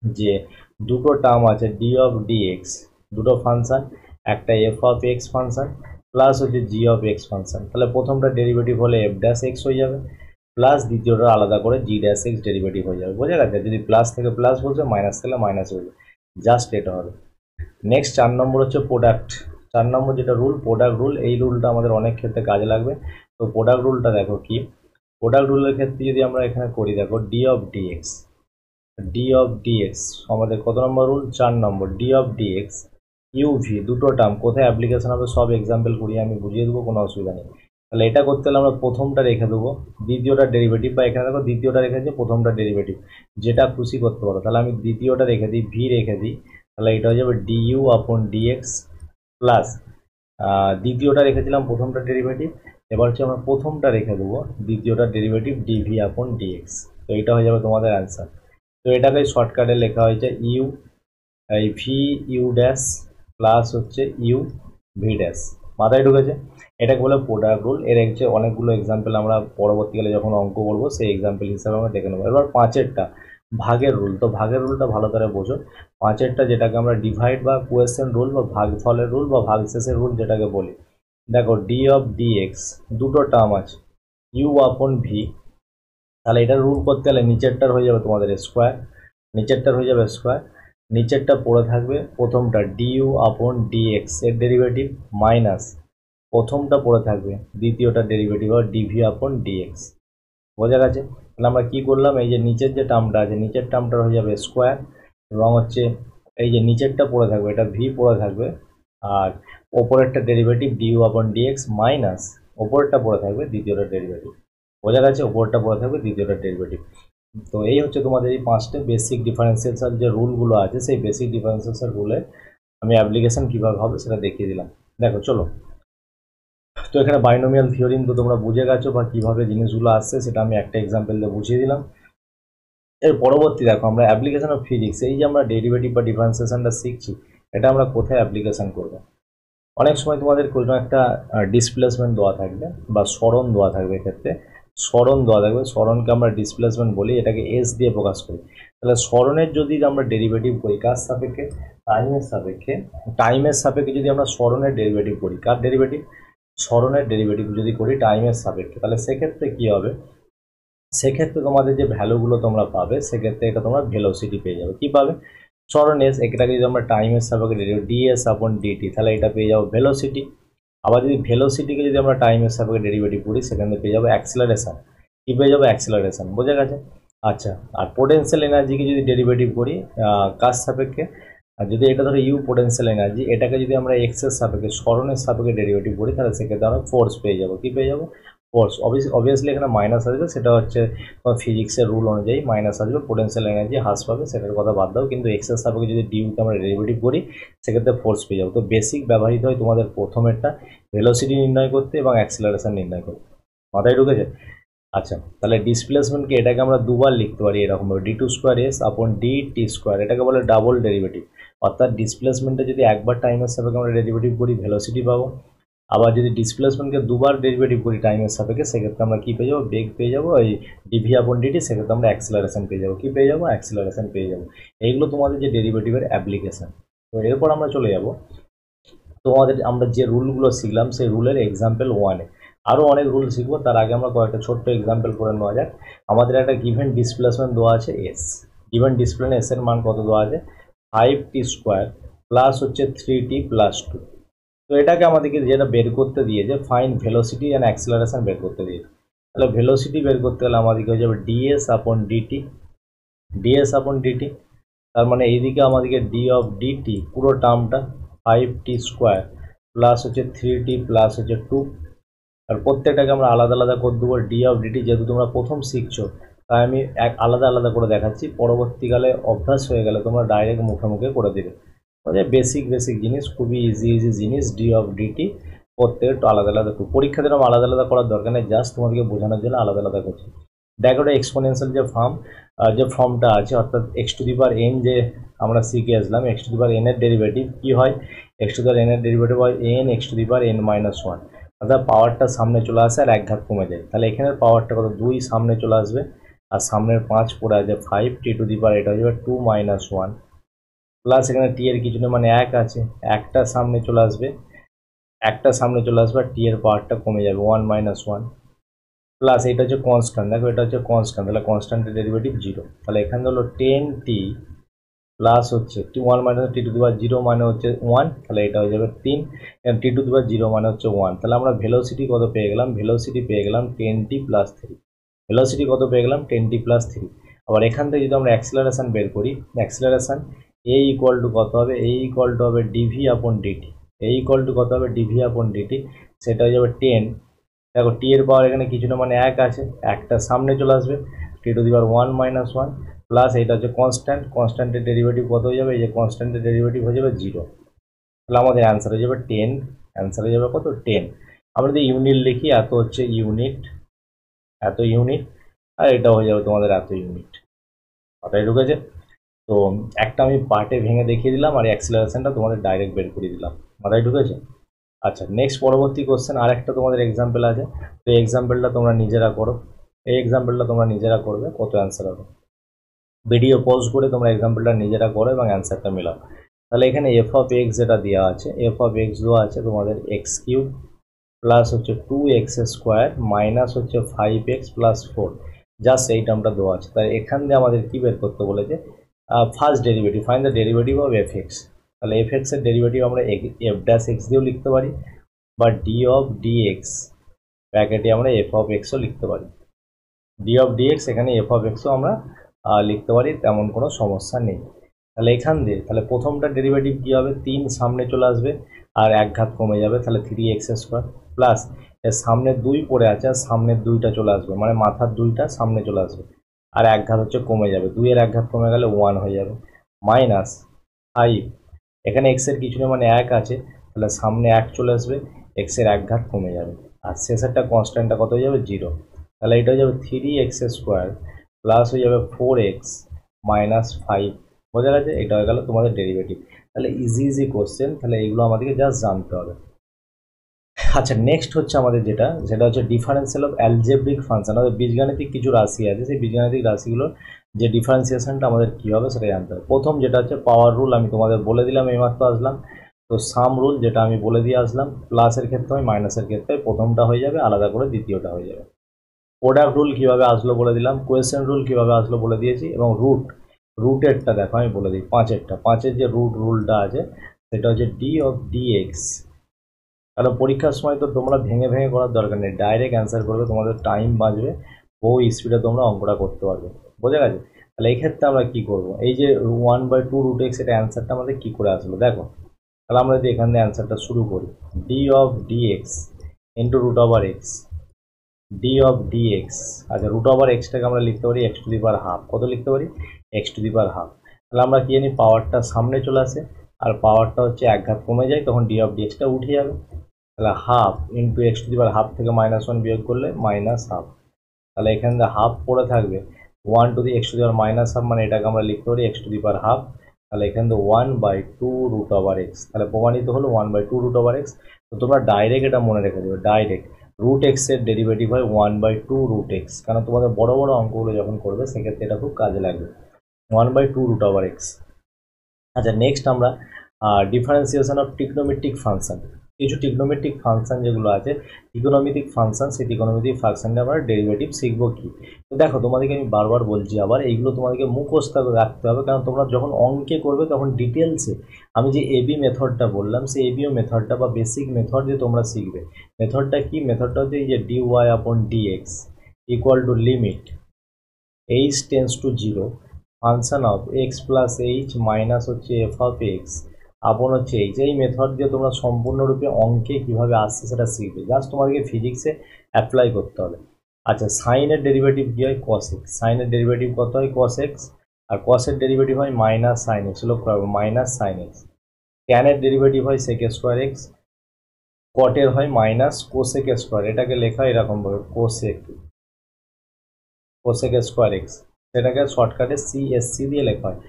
যে দুটো টার্ম আছে ডি অফ ডিএক্স, দুটো ফাংশন, একটা F of x function plus হচ্ছে জি অফ এক্স ফাংশন, তাহলে প্রথমটা ডেরিভেটিভ হলে এফ ড্যাশ এক্স হয়ে যাবে, প্লাস দ্বিতীয়টা আলাদা করে জি ড্যাশ এক্স ডেরিভেটিভ হয়ে যাবে। বোঝা গেছে? যদি প্লাস থেকে প্লাস বলছে, মাইনাস থেকে মাইনাস বলবে, জাস্ট এটা হবে। নেক্সট 4 নম্বর হচ্ছে প্রোডাক্ট। 4 নম্বর যেটা রুল, প্রোডাক্ট রুল। এই রুলটা আমাদের অনেক ক্ষেত্রে কাজে লাগবে। তো প্রোডাক্ট রুলটা দেখো কি, প্রোডাক্ট রুলের ক্ষেত্রে যদি আমরা এখানে করি, দেখো d of dx, d of dx আমাদের কত number rule? 4 number. D of dx uv, দুটো টার্ম কোথায় অ্যাপ্লিকেশন হবে সব এক্সাম্পল করিয়ে আমি বুঝিয়ে দেবো, কোনো অসুবিধা নেই। তাহলে এটা করতে হলে আমরা প্রথমটা রেখে দেবো, দ্বিতীয়টা ডেরিভেটিভ, বা এখানে দেখো দ্বিতীয়টা রেখেছে, প্রথমটা ডেরিভেটিভ, যেটা খুশি করতে পারো। তাহলে আমি দ্বিতীয়টা রেখে দিই, ভি রেখে দিই, তাহলে এটা হয়ে যাবে ডিইউ আপন ডিএক্স প্লাস দ্বিতীয়টা রেখেছিলাম প্রথমটা ডেরিভেটিভ, এবার হচ্ছে আমরা প্রথমটা রেখে দেবো, দ্বিতীয়টা ডেরিভেটিভ ডিভি আপন ডিএক্স। তো এটা হয়ে যাবে তোমাদের অ্যান্সার। তো এটাকে শর্টকাটে লেখা হয়েছে ইউ, এই ভি ইউ ড্যাশ প্লাস হচ্ছে ইউ ভি ড্যাশ। মাথায় ঢুকেছে? এটাকে বলে প্রোডাক্ট রুল। এর হচ্ছে অনেকগুলো এক্সাম্পল আমরা পরবর্তীকালে যখন অঙ্ক করবো সেই এক্সাম্পল হিসাবে আমরা দেখে নেবো। এবার 5এরটা ভাগের রুল। তো ভাগের রুলটা ভালো করে বোঝো। 5এরটা যেটাকে আমরা ডিভাইড বা কোয়েশ্চেন রুল বা ভাগফলের রুল বা ভাগশেষের রুল যেটাকে বলি। দেখো ডি অফ ডিএক্স দুটো টার্ম আছে, ইউ আপন ভি, তাহলে এটা রুল করতে গেলে নিচেরটার হয়ে যাবে তোমাদের স্কোয়ার, নিচেরটার হয়ে যাবে স্কোয়ার, নিচেরটা পড়ে থাকবে প্রথমটা ডিইউ আপন ডিএক্স এর ডেরিভেটিভ মাইনাস প্রথমটা পড়ে থাকবে দ্বিতীয়টা ডেরিভেটিভ আর ডিভি আপন ডিএক্স। বোঝা গেছে? তাহলে আমরা কি করলাম, এই যে নিচের যে টার্মটা আছে, নিচের টার্মটা হয়ে যাবে স্কোয়ার, এবং হচ্ছে এই যে নিচেরটা পড়ে থাকবে, এটা ভি পড়ে থাকবে, আর ওপরেরটা ডেরিভেটিভ ডিইউ আপন ডিএক্স মাইনাস ওপরেরটা পড়ে থাকবে দ্বিতীয়টা ডেরিভেটিভ। বোঝা গেছে? ওপরটা পড়ে থাকবে দ্বিতীয়টা ডেরিভেটিভ। তো এই হচ্ছে তোমাদের এই 5টে বেসিক ডিফারেন্সিয়েশন যে রুলগুলো আছে, সেই বেসিক ডিফারেন্সিয়েশন রুলে আমি অ্যাপ্লিকেশন কীভাবে হবে সেটা দেখিয়ে দিলাম। দেখো চলো, তো এখানে বাইনোমিয়াল থিওরিম তো তোমরা বুঝে গেছো, বা কীভাবে জিনিসগুলো আসছে সেটা আমি একটা এক্সাম্পল দিয়ে বুঝিয়ে দিলাম। এর পরবর্তী দেখো আমরা অ্যাপ্লিকেশন অফ ফিজিক্স, এই যে আমরা ডেরিভেটিভ বা ডিফারেন্সিয়েশনটা শিখছি, এটা আমরা কোথায় অ্যাপ্লিকেশন করবো? অনেক সময় তোমাদের কোনো একটা ডিসপ্লেসমেন্ট দেওয়া থাকবে বা সরণ দেওয়া থাকবে, এক্ষেত্রে সরণ দেওয়া থাকবে, সরণকে আমরা ডিসপ্লেসমেন্ট বলি, এটাকে এস দিয়ে প্রকাশ করি। তাহলে সরণের যদি আমরা ডেরিভেটিভ করি কার সাপেক্ষে? টাইমের সাপেক্ষে। টাইমের সাপেক্ষে যদি আমরা সরণের ডেরিভেটিভ করি, কার ডেরিভেটিভ? সরণের ডেরিভেটিভ যদি করি টাইমের সাপেক্ষে, তাহলে সেক্ষেত্রে কী হবে? সেক্ষেত্রে তোমাদের যে ভ্যালুগুলো তোমরা পাবে, সেক্ষেত্রে এটা তোমরা ভেলোসিটি পেয়ে যাবে। কী পাবে? সরণ এস, এটাকে যদি আমরা টাইমের সাপেক্ষে ডেরিভেটিভ ডিএস আপন ডিটি, তাহলে এটা পেয়ে যাবো ভেলোসিটি। আবার যদি ভেলোসিটিকে যদি আমরা টাইমের সাপেক্ষে ডেরিভেটিভ করি, সেখানে পেয়ে যাবো অ্যাক্সিলারেশন। কী পেয়ে যাবো? অ্যাক্সিলারেশন। বোঝা গেছে? আচ্ছা, আর পোটেনশিয়াল এনার্জিকে যদি ডেরিভেটিভ করি কার সাপেক্ষে? আর যদি এটা ধরো ইউ পোটেনশিয়াল এনার্জি, এটাকে যদি আমরা এক্সের সাপেক্ষে সরণের সাপেক্ষে ডেরিভেটিভ করি, তাহলে সেক্ষেত্রে আমরা ফোর্স পেয়ে যাবো। কী পেয়ে যাবো? ফোর্স। অবভিয়াসলি এখানে মাইনাস আসবে, সেটা হচ্ছে ফিজিক্সের রুল অনুযায়ী মাইনাস আসবে, পোটেনশিয়াল এনার্জি হ্রাস পাবে, সেটার কথা বাদ দাও। কিন্তু এক্সের সাপেক্ষে যদি ডিউকে আমরা ডেরিভেটিভ করি, সেক্ষেত্রে ফোর্স পেয়ে যাবো। তো বেসিক ব্যবহৃত হয় তোমাদের প্রথমেরটা ভেলোসিটি নির্ণয় করতে এবং অ্যাক্সিলারেশন নির্ণয় করতে। মাথায় ঢুকেছে? আচ্ছা, তাহলে ডিসপ্লেসমেন্টকে এটাকে আমরা দুবার লিখতে পারি এরকমভাবে, ডি টু স্কোয়ার এস আপন ডি টি স্কোয়ার, এটাকে বলে ডাবল ডেরিভেটিভ। অর্থাৎ ডিসপ্লেসমেন্টে যদি একবার টাইমের সাপেক্ষে আমরা ডেরিভেটিভ করি, ভেলোসিটি পাবো। আবার যদি ডিসপ্লেসমেন্টকে দুবার ডেরিভেটিভ করি টাইমের সাপেক্ষে, সেক্ষেত্রে আমরা কী পেয়ে যাবো? বেগ পেয়ে যাবো, এই ডিভি আপন ডিটি, সেক্ষেত্রে আমরা অ্যাক্সিলারেশন পেয়ে যাবো। কী পেয়ে যাবো? অ্যাক্সিলারেশন পেয়ে যাবো। এইগুলো তোমাদের যে ডেরিভেটিভের অ্যাপ্লিকেশন। তো এরপর আমরা চলে যাব তোমাদের আমরা যে রুলগুলো শিখলাম সেই রুলের এক্সাম্পল 1-এ। আরও অনেক রুল শিখবো, তার আগে আমরা কয়েকটা ছোট্ট এক্সাম্পল করে নেওয়া যাক। আমাদের একটা গিভেন ডিসপ্লেসমেন্ট দেওয়া আছে এস, গিভেন ডিসপ্লেসমেন্ট এস এর মান কত দেওয়া আছে? 5t স্কোয়ার প্লাস হচ্ছে 3t প্লাস 2। তো এটাকে আমাদেরকে যেটা বের করতে দিয়েছে, ফাইন ভেলোসিটি অ্যান্ড অ্যাক্সিলারেশন বের করতে দিয়েছে। তাহলে ভেলোসিটি বের করতে গেলে আমাদেরকে হয়ে যাবে ডিএস আপন ডিটি, ডিএস আপন ডিটি। তার মানে এইদিকে আমাদেরকে ডি অফ ডিটি পুরো টার্মটা 5t স্কোয়ার প্লাস হচ্ছে 3t প্লাস হচ্ছে 2, আর প্রত্যেকটাকে আমরা আলাদা আলাদা করে দেবো। ডি অফ ডিটি যেহেতু তোমরা প্রথম শিখছো, তাই আমি আলাদা আলাদা করে দেখাচ্ছি, পরবর্তীকালে অভ্যাস হয়ে গেলে তোমরা ডাইরেক্ট মুখে মুখে করে দেবে। বেসিক জিনিস, খুবই ইজি জিনিস। ডি অফ ডিটি প্রত্যেক একটু আলাদা আলাদা, পরীক্ষা দিলাম আলাদা আলাদা করার দরকার নেই, জাস্ট তোমাদেরকে বোঝানোর জন্য আলাদা আলাদা করছি। দেখো ওটা এক্সপোনেনশিয়াল যে ফর্মটা আছে, অর্থাৎ x to the power n যে আমরা শিখে আসলাম, x to the power n এর ডেরিভেটিভ কী হয়? X to the power n এর ডেরিভেটিভ হয় n x to the power N minus 1, অর্থাৎ পাওয়ারটা সামনে চলে আসে আর এক ঘাত কমে যায়। তাহলে এখানের পাওয়ারটা কত? 2 সামনে চলে আসবে, আর সামনের 5 পড়ে আছে 5t টু দি পাওয়ার, এটা হয়ে যাবে 2 মাইনাস 1, প্লাস এখানে টি এর কিছু নেই মানে 1 আছে, একটা সামনে চলে আসবে, একটা সামনে চলে আসবে আর টি এর পাওয়ারটা কমে যাবে 1 - 1 প্লাস এটা হচ্ছে কনস্ট্যান্ট, দেখো এটা হচ্ছে কনস্ট্যান্ট, তাহলে কনস্ট্যান্টের ডেরিভেটিভ 0। তাহলে এখানে হলো 10t প্লাস হচ্ছে 1 - t⁻0 মানে হচ্ছে 1, তাহলে এটা হয়ে যাবে 3, t⁻0 মানে হচ্ছে 1। তাহলে আমরা ভেলোসিটি কত পেয়ে গেলাম, ভেলোসিটি পেয়ে গেলাম 10t + 3। ভেলোসিটি কত পেয়ে গেলাম 10t + 3। আবার এখান থেকে যদি আমরা অ্যাক্সিলারেশন বের করি, অ্যাক্সিলারেশন a = কত হবে, a = হবে dv/dt, a = কত হবে dv/dt, সেটা হয়ে যাবে 10। দেখো টি এর পাওয়ার এখানে কিছু না মানে 1 আছে, একটা সামনে চলে আসবে t⁻1 - 1 প্লাস এটা হচ্ছে কনস্ট্যান্ট, কনস্ট্যান্টের ডেরিভেটিভ কত হয়ে যাবে, এই যে কনস্ট্যান্টের ডেরিভেটিভ হয়ে যাবে 0। তাহলে আমাদের অ্যান্সার হয়ে যাবে 10, অ্যান্সার হয়ে যাবে কত 10। আমরা যদি ইউনিট লিখি, এত হচ্ছে ইউনিট, এত ইউনিট, আর এটা হয়ে যাবে তোমাদের এত ইউনিট। মাথায় ঢুকেছে? তো একটা আমি পার্টে ভেঙে দেখিয়ে দিলাম আর অ্যাক্সিলারেশনটা তোমাদের ডাইরেক্ট বের করে দিলাম। মাথায় ঢুকেছে? আচ্ছা, নেক্সট পরবর্তী কোশ্চেন আর একটা তোমাদের এক্সাম্পল আছে, তো এই এক্সাম্পলটা তোমরা নিজেরা করো, এই এক্সাম্পলটা তোমরা নিজেরা করবে, কত অ্যান্সার হবে। ভিডিও পজ করে তোমরা এক্সাম্পলটা নিজেরা করো এবং অ্যান্সারটা মেলাও। তাহলে এখানে f(x) যেটা দেওয়া আছে, f(x) দেওয়া আছে তোমাদের x³ প্লাস হচ্ছে 2x² মাইনাস হচ্ছে 5x + 4, জাস্ট এই টার্মটা দেওয়া আছে। তাই এখান দিয়ে আমাদের কি বের করতে বলেছে, first derivative, find the derivative of fx। তাহলে fx এর ডেরিভেটিভ আমরা f'(x) দিয়েও লিখতে পারি বা d(dx) ব্র্যাকেটে আমরা f(x)ও লিখতে পারি, d(dx) এখানে f(x)ও আমরা লিখতে পারি, তেমন কোনো সমস্যা নেই। তাহলে এখান দিয়ে তাহলে প্রথমটা ডেরিভেটিভ কী হবে, 3 সামনে চলে আসবে আর এক ঘাত কমে যাবে, তাহলে 3x² প্লাস এর সামনে 2 পড়ে আছে আর সামনের 2টা চলে আসবে, মানে মাথার 2টা সামনে চলে আসবে আর এক ঘাত হচ্ছে কমে যাবে, 2 এর এক ঘাত কমে গেলে 1 হয়ে যাবে, মাইনাস 5, এখানে x এর কিছু না মানে 1 আছে, তাহলে সামনে 1 চলে আসবে, x এর এক ঘাত কমে যাবে আর শেষেরটা কনস্ট্যান্টটা কত হয়ে যাবে 0। তাহলে এটা হয়ে যাবে 3x² প্লাস হয়ে যাবে 4x মাইনাস 5। বোঝা গেছে? এটা হয়ে গেল তোমাদের ডেরিভেটিভ। তাহলে ইজি কোশ্চেন, তাহলে এগুলো আমাদেরকে জাস্ট জানতে হবে। আচ্ছা, নেক্সট হচ্ছে আমাদের সেটা হচ্ছে ডিফারেন্সিয়াল অফ অ্যালজেব্রিক ফাংশন। আমাদের বীজগাণিতিক কিছু রাশি আছে, সেই বীজগাণিতিক রাশিগুলোর যে ডিফারেন্সিয়েশনটা আমাদের কী হবে সেটা জানতে হবে। প্রথম যেটা হচ্ছে পাওয়ার রুল, আমি তোমাদের বলে দিলাম, এইমাত্র আসলাম। তো সাম রুল যেটা আমি বলে দিয়ে আসলাম, প্লাসের ক্ষেত্রে হয় মাইনাসের ক্ষেত্রে প্রথমটা হয়ে যাবে, আলাদা করে দ্বিতীয়টা হয়ে যাবে। প্রোডাক্ট রুল কীভাবে আসলো বলে দিলাম, কোয়েশ্চেন রুল কীভাবে আসলো বলে দিয়েছি, এবং রুটেরটা দেখো আমি বলে দিই, 5-এর যে রুলটা আছে সেটা হচ্ছে d(dx). কারণ পরীক্ষার সময় তো তোমরা ভেঙে ভেঙে করার দরকার নেই, ডাইরেক্ট অ্যান্সার করবে, তোমাদের টাইম বাঁচবে, বহু স্পিডে তোমরা অঙ্কটা করতে পারবে। বোঝা গেছে? তাহলে এই ক্ষেত্রে আমরা কী করবো, এই যে 1/2 √x এটা অ্যান্সারটা আমাদের কী করে আসলো দেখো। তাহলে আমরা যদি এখান থেকে অ্যান্সারটা শুরু করি, d(dx) ইন্টু √x, d(dx). আচ্ছা, √x-টাকে আমরা লিখতে পারি x⁻²। কত লিখতে পারি? x⁻²। তাহলে আমরা কি জানি, পাওয়ারটা সামনে চলে আসে আর পাওয়ারটা হচ্ছে এক ঘাত কমে যায়, তখন d(dx)টা উঠে যাবে। তাহলে হাফ ইন্টু x⁻² থেকে -1 বিয়োগ করলে -1/2। তাহলে এখান থেকে হাফ পড়ে থাকবে, 1 টু দি x⁻−1 মানে এটাকে আমরা লিখতে পারি x⁻²। তাহলে এখান থেকে 1/2 √x, তাহলে প্রমাণিত হলো 1/2 √x। তো তোমরা ডাইরেক্ট এটা মনে রেখে দেবে, ডাইরেক্ট √x এর ডেরিভেটিভ হয় 1/2 √x, কারণ তোমাদের বড় বড় অঙ্কগুলো যখন করবে সেক্ষেত্রে এটা খুব কাজে লাগবে, 1/2 √x। আচ্ছা, নেক্সট আমরা ডিফারেন্সিয়েশন অফ ট্রিগনোমেট্রিক ফাংশন, কিছু ট্রিগনোমেট্রিক ফাংশন যেগুলো আছে, ট্রিগনোমেট্রিক ফাংশন, সেই ট্রিগনোমেট্রিক ফাংশনে আমরা ডেরিভেটিভ শিখবো কি। তো দেখো, তোমাদেরকে আমি বারবার বলছি আবার, এইগুলো তোমাদেরকে মুখস্থ রাখতে হবে, কারণ তোমরা যখন অঙ্কে করবে তখন ডিটেলসে আমি যে এবি মেথডটা বললাম, সেই এবিও মেথডটা বা বেসিক মেথড যে তোমরা শিখবে। মেথডটা কি? মেথডটা হচ্ছে এই যে dy/dx equal to limit h tense to 0 function of x plus h minus হচ্ছে f(x) আপন হচ্ছে h। এই মেথড দিয়ে তোমরা সম্পূর্ণরূপে অঙ্কে কীভাবে আসছে সেটা শিখবে, জাস্ট তোমাদেরকে ফিজিক্সে অ্যাপ্লাই করতে হবে। আচ্ছা, সাইনের ডেরিভেটিভ কী হয়? cos x। সাইনের ডেরিভেটিভ কত হয়? cos x। আর কসের ডেরিভেটিভ হয় মাইনাস সাইন এক্স, লক্ষ্য রাখবো মাইনাস সাইন এক্স। ট্যানের ডেরিভেটিভ হয় sec²x। কটের হয় মাইনাস cosec²। এটাকে লেখা হয় এরকমভাবে cosec²x, সেটাকে শর্টকাটে CSC দিয়ে লেখা হয়।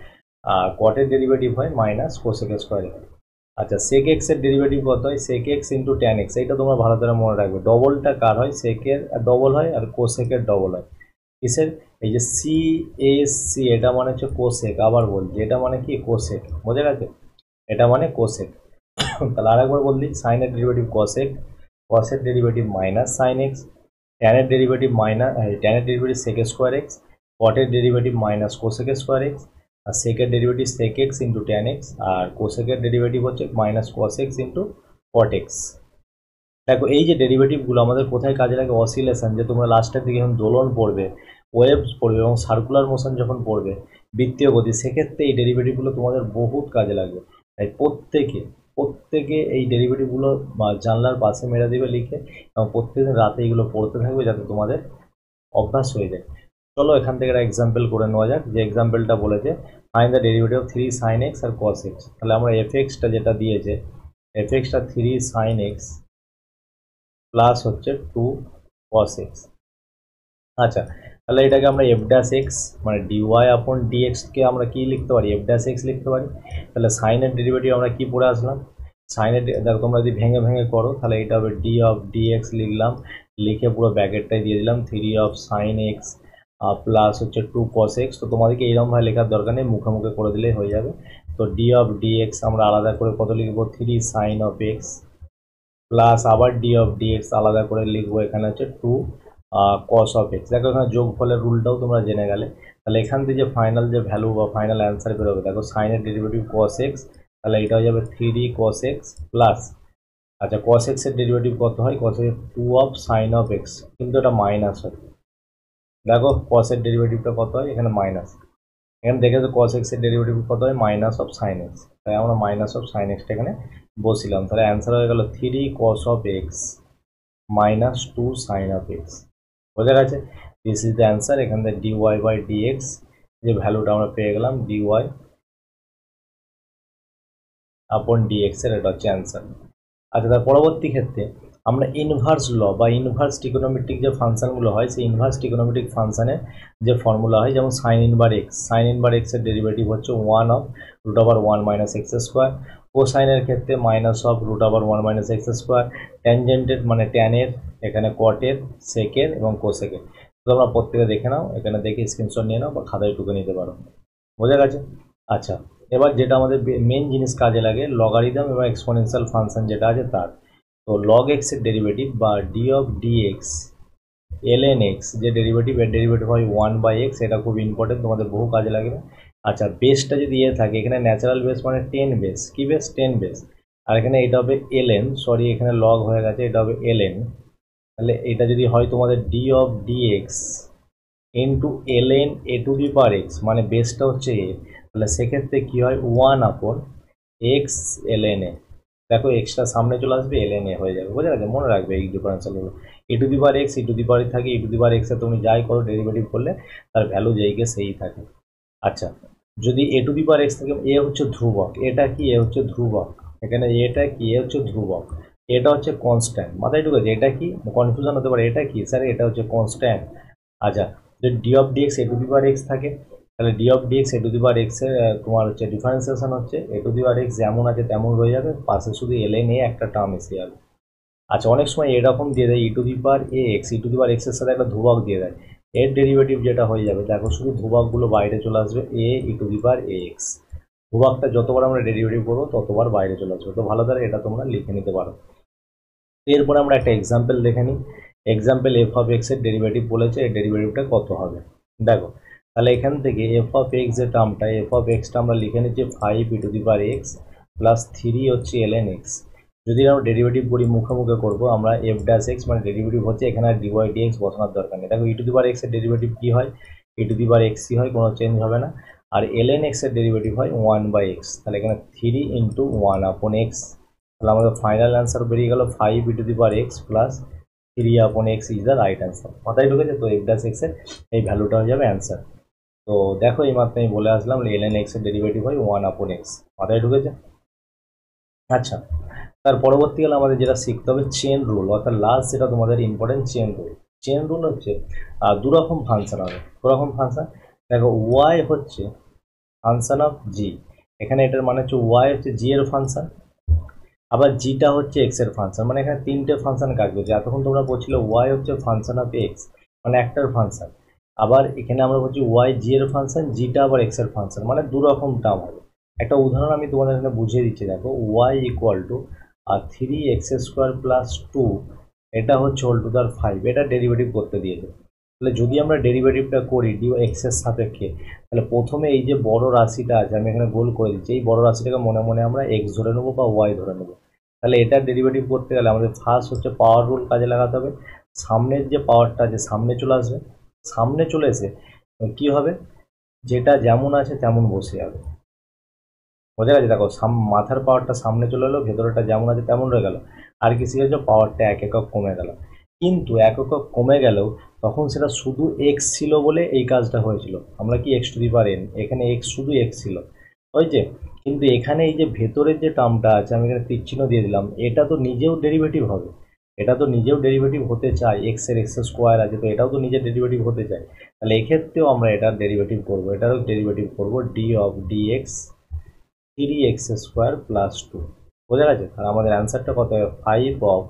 আর কটের ডেরিভেটিভ হয় মাইনাস cosec²x। আচ্ছা, sec x এর ডেরিভেটিভ কত হয়? sec x into tan x. এইটা তোমরা ভালো করে মনে রাখবে, ডবলটা কার হয়? sec এর ডবল হয় আর কোসেকের ডবল হয়। কিসের? এই যে CSC, এটা মানে হচ্ছে কোসেক। আবার বলছি, এটা মানে কি? কোসেক। বোঝা গেছে? এটা মানে কোসেক। তাহলে আরেকবার বললি, সাইনের ডেরিভেটিভ কসেক, কসের ডেরিভেটিভ মাইনাস সাইন এক্স, ট্যানের ডেরিভেটিভ মাইনাস, ট্যানের ডেরিভেটিভ সেক স্কোয়ার এক্স, কটের derivative minus cosec square x, আর সেকের derivative sec x into tan x, আর কোসেকের ডেরিভেটিভ হচ্ছে minus cos x into cot x. দেখো এই যে ডেরিভেটিভগুলো আমাদের কোথায় কাজে লাগে, অসিলেশন, যে তোমরা লাস্টের দিকে যখন দোলন পড়বে, ওয়েভস পড়বে এবং সার্কুলার মোশন যখন পড়বে, বৃত্তীয় গতি, সেক্ষেত্রে এই ডেরিভেটিভগুলো তোমাদের বহুত কাজে লাগবে। তাই প্রত্যেকে এই ডেরিভেটিভগুলো জানলার পাশে মেরে দেবে লিখে, এবং প্রত্যেকদিন রাতে এগুলো পড়তে থাকবে যাতে তোমাদের অভ্যাস হয়ে যায়। চলো এখান থেকে একটা এক্সাম্পল করে নেওয়া যাক। যে এক্সাম্পলটা বলেছে find the derivative of 3 sin x আর cos x। তাহলে আমরা এফ এক্সটা যেটা দিয়েছে, এফ এক্সটা 3 sin x প্লাস হচ্ছে 2 cos x। আচ্ছা, তাহলে এটাকে আমরা এফ ড্যাশ এক্স মানে ডিওয়াই আপন ডিএক্সকে আমরা কি লিখতে পারি, এফ ড্যাশ এক্স লিখতে পারি। তাহলে সাইনের ডেরিভেটিভ আমরা কি পড়ে আসলাম, সাইনের, দেখো তোমরা যদি ভেঙে ভেঙে করো তাহলে এটা হবে ডি অফ ডিএক্স লিখলাম, লিখে পুরো ব্র্যাকেটটাই দিয়ে দিলাম 3 অফ সাইন এক্স প্লাস হচ্ছে 2 cos x। তো তোমাদেরকে এইরকমভাবে লেখার দরকার নেই, মুখে মুখে করে দিলেই হয়ে যাবে। তো ডি অফ ডিএক্স আমরা আলাদা করে কত লিখবো, 3 সাইন অফ এক্স প্লাস আবার ডি অফ ডিএক্স আলাদা করে লিখবো, এখানে হচ্ছে 2 cos অফ এক্স। দেখো এখানে যোগফলের রুলটাও তোমরা জেনে গেলে। তাহলে এখান থেকে যে ফাইনাল যে ভ্যালু বা ফাইনাল অ্যান্সার বেরোবে, দেখো সাইনের ডেরিভেটিভ cos x, তাহলে এটা হয়ে যাবে 3 cos x প্লাস, আচ্ছা cos x এর ডেরিভেটিভ কত হয়, cos x 2 of sign of x, কিন্তু এটা মাইনাস হয়। দেখো cos এর ডেরিভেটিভটা কত হয়, এখানে মাইনাস, এখানে দেখে তো cos x এর ডেরিভেটিভ কত হয়, মাইনাস অফ সাইন এক্স। তাই আমরা মাইনাস অফ সাইন এক্সটা এখানে বসিলাম। তাহলে অ্যান্সার হয়ে গেল 3 cos of x minus 2 sine of x. বোঝা গেছে, দিস ইজ দ্য অ্যান্সার। এখান থেকে ডিওয়াই বাই ডিএক্স যে ভ্যালুটা আমরা পেয়ে গেলাম, ডিওয়াই আপন ডিএক্স এর, এটা হচ্ছে অ্যান্সার। আচ্ছা, তার পরবর্তী ক্ষেত্রে আমরা ইনভার্স ল বা ইনভার্স ট্রিগোনোমেট্রিক যে ফাংশনগুলো হয়, সেই ইনভার্স ট্রিগোনোমেট্রিক ফাংশনের যে ফর্মুলা হয়, যেমন sine inverse x, sine inverse এক্সের ডেরিভেটিভ হচ্ছে 1 of root over 1 minus x square, কোসাইনের ক্ষেত্রে minus of root over 1 minus x square, ট্যানজেন্টের মানে ট্যানের, এখানে কটের, সেকের এবং কোসেকের। তো তোমরা প্রত্যেকে দেখে নাও, এখানে দেখে স্ক্রিনশট নিয়ে নাও বা খাতায় টুকে নিতে পারো। বোঝা গেছে? আচ্ছা, এবার যেটা আমাদের মেন জিনিস কাজে লাগে, লগারিদম এবং এক্সপোনেনশিয়াল ফাংশন যেটা আছে তার। তো লগ এক্স এর ডেরিভেটিভ বা d of d x ln x যে ডেরিভেটিভ, এর ডেরিভেটিভ হয় 1 বাই এক্স। এটা খুব ইম্পর্টেন্ট, তোমাদের বহু কাজে লাগবে। আচ্ছা, বেসটা যদি থাকে, এখানে ন্যাচারাল বেস মানে 10 বেস, কি বেস, 10 বেস। আর এখানে এটা হবে এলএন, সরি এখানে লগ হয়ে গেছে, এটা হবে এলএন। তাহলে এটা যদি হয় তোমাদের d of d x into ln a to the power x, মানে বেসটা হচ্ছে এ, তাহলে সেক্ষেত্রে কী হয় 1 আপন এক্স এলএন এ। দেখো এক্সটা সামনে চলে আসবে, এলএন এ হয়ে যাবে। বোঝা গেছে? মনে রাখবে এই ডিফারেন্সিয়ালগুলো, a to the power x, e to the power থাকে, ই টু দি পাওয়ার এক্সে তুমি যাই করো ডেরিভেটিভ করলে তার ভ্যালু যেইকে সেই থাকে। আচ্ছা, যদি এ টু দি পাওয়ার এক্স থেকে, এ হচ্ছে ধ্রুবক, এটা কি, এ হচ্ছে ধ্রুবক, এখানে এটা কি, এ হচ্ছে ধ্রুবক, এটা হচ্ছে কনস্ট্যান্ট। মাথায় ঢুকেছে? এটা কি কনফিউশন হতে পারে, এটা কি স্যার, এটা হচ্ছে কনস্ট্যান্ট। আচ্ছা, যদি D of d x A to the power x থাকে, তাহলে D of d x A to the power x এর তোমার হচ্ছে ডিফারেন্সিয়েশন হচ্ছে এ টু দি পাওয়ার এক্স যেমন আছে তেমন রয়ে যাবে, পাশে শুধু এলএন এ একটা টার্ম এসে যাবে। আচ্ছা, অনেক সময় এরকম দিয়ে দেয় e to the power a x, e to the power এক্সের সাথে একটা ধ্রুবক দিয়ে দেয়, এর ডেরিভেটিভ যেটা হয়ে যাবে, দেখো শুধু ধ্রুবকগুলো বাইরে চলে আসবে, এ ই to the power a x. ধ্রুবকটা যতবার আমরা ডেরিভেটিভ করবো ততবার বাইরে চলে আসবে। তো ভালো করে এটা তোমরা লিখে নিতে পারো। এরপরে আমরা একটা এক্সাম্পল দেখে নিই। এক্সাম্পল এফ অফ এক্স এর ডেরিভেটিভ বলেছে, এর ডেরিভেটিভটা কত হবে। দেখো, তাহলে এখান থেকে এফ অফ এক্স যে টার্মটা, এফ অফ এক্সটা আমরা লিখে নিচ্ছি 5 e to the power x plus 3 হচ্ছে এলএন এক্স। যদি আমরা ডেরিভেটিভ করি, মুখে মুখে করবো আমরা, এফ ড্যাশ এক্স মানে ডেরিভেটিভ হচ্ছে, এখানে আর ডিওয়াই ডিএক্স বসানোর দরকার নেই। দেখো ই টু দি পাওয়ার এক্স এর ডেরিভেটিভ কী হয়, ই টু দি পাওয়ার এক্সই হয়, কোনো চেঞ্জ হবে না। আর এলএন এক্স এর ডেরিভেটিভ হয় 1 বাই এক্স, তাহলে এখানে 3 ইন্টু 1 আপন এক্স। তাহলে আমাদের ফাইনাল অ্যান্সার বেরিয়ে গেল 5 e to the power x plus 3 upon x is the right answer. মাথায় ঢুকেছে? তো এফ ড্যাশ এক্স এর এই ভ্যালুটা হয়ে যাবে অ্যান্সার। তো দেখো এই মাত্র আমি বলে আসলাম এলএন এক্স এর ডেরিভেটিভ হয় 1 আপন এক্স। মাথায় ঢুকেছে? আচ্ছা, তার পরবর্তীকালে আমাদের যেটা শিখতে হবে চেন রুল, অর্থাৎ লাস্ট যেটা তোমাদের important chain rule. Chain rule হচ্ছে দুরকম ফাংশন হবে, দুরকম ফাংশন। দেখো ওয়াই হচ্ছে ফাংশন অফ জি, এখানে এটার মানে হচ্ছে ওয়াই হচ্ছে জি এর ফাংশন, আবার জিটা হচ্ছে এক্স এর ফাংশন, মানে এখানে তিনটে ফাংশন কাজ করছে। এতক্ষণ তোমরা বলছিল ওয়াই হচ্ছে ফাংশন অফ এক্স, মানে একটার ফাংশন, আবার এখানে আমরা বলছি ওয়াই জি এর ফাংশন, জিটা আবার এক্স এর ফাংশন, মানে দু রকম টার্ম হবে। একটা উদাহরণ আমি তোমাদের এখানে বুঝিয়ে দিচ্ছি, দেখো y equal to 3x² plus 2, এটা হচ্ছে হোল টু দার 5, এটা ডেরিভেটিভ করতে দিয়েছে। তাহলে যদি আমরা ডেরিভেটিভটা করি ডি এক্স এর সাপেক্ষে, তাহলে প্রথমে এই যে বড় রাশিটা আছে আমি এখানে গোল করে দিচ্ছি, এই বড় রাশিটাকে মনে মনে আমরা এক্স ধরে নেবো বা ওয়াই ধরে নেবো। তাহলে এটার ডেরিভেটিভ করতে গেলে আমাদের ফার্স্ট হচ্ছে পাওয়ার রুল কাজে লাগাতে হবে। সামনের যে পাওয়ারটা আছে সামনে চলে আসবে, সামনে চলে এসে কি হবে, যেটা যেমন আছে তেমন বসে যাবে। বোঝা গেছে? দেখো মাথার পাওয়ারটা সামনে চলে এলো, ভেতরেটা যেমন আছে তেমন রয়ে গেল, আর কি শিখেছো, পাওয়ারটা এক একক কমে গেল। কিন্তু এক একক কমে গেলেও তখন সেটা শুধু এক্স ছিল বলে এই কাজটা হয়েছিল। আমরা কি x to the power N, এখানে এক্স শুধু এক্স ছিল, হয়েছে। কিন্তু এখানে এই যে ভেতরের যে টার্মটা আছে আমি এখানে তীরচিহ্ন দিয়ে দিলাম, এটা তো নিজেও ডেরিভেটিভ হবে, এটা তো নিজেও ডেরিভেটিভ হতে চায়, এক্স এর এক্স স্কোয়ার আছে তো এটাও তো নিজের ডেরিভেটিভ হতে চায়। তাহলে এক্ষেত্রেও আমরা এটার ডেরিভেটিভ করবো, এটারও ডেরিভেটিভ করবো D of d x 3x² plus 2। বোঝা গেছে? তাহলে আমাদের অ্যান্সারটা কত হবে, 5 অফ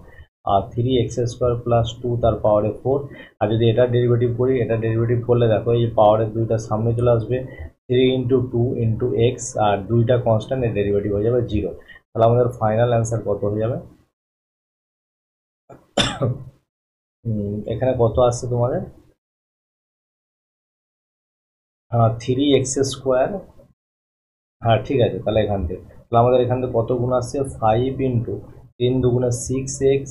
3x² প্লাস 2 তার পাওয়ারে 4। আর যদি এটা ডেরিভেটিভ করি, এটা ডেরিভেটিভ করলে দেখো এই পাওয়ারের দুইটা সামনে চলে আসবে, 3 ইন্টু 2 ইন্টু এক্স, আর দুইটা কনস্ট্যান্ট, এর ডেরিভেটিভ হয়ে যাবে 0। তাহলে আমাদের ফাইনাল অ্যান্সার কত হয়ে যাবে, এখানে কত আসছে তোমাদের, 3x²। হ্যাঁ ঠিক আছে, তাহলে এখান থেকে তাহলে আমাদের এখান থেকে কত গুণ আসছে, 5 ইন্টু 3 দুগুণে 6x,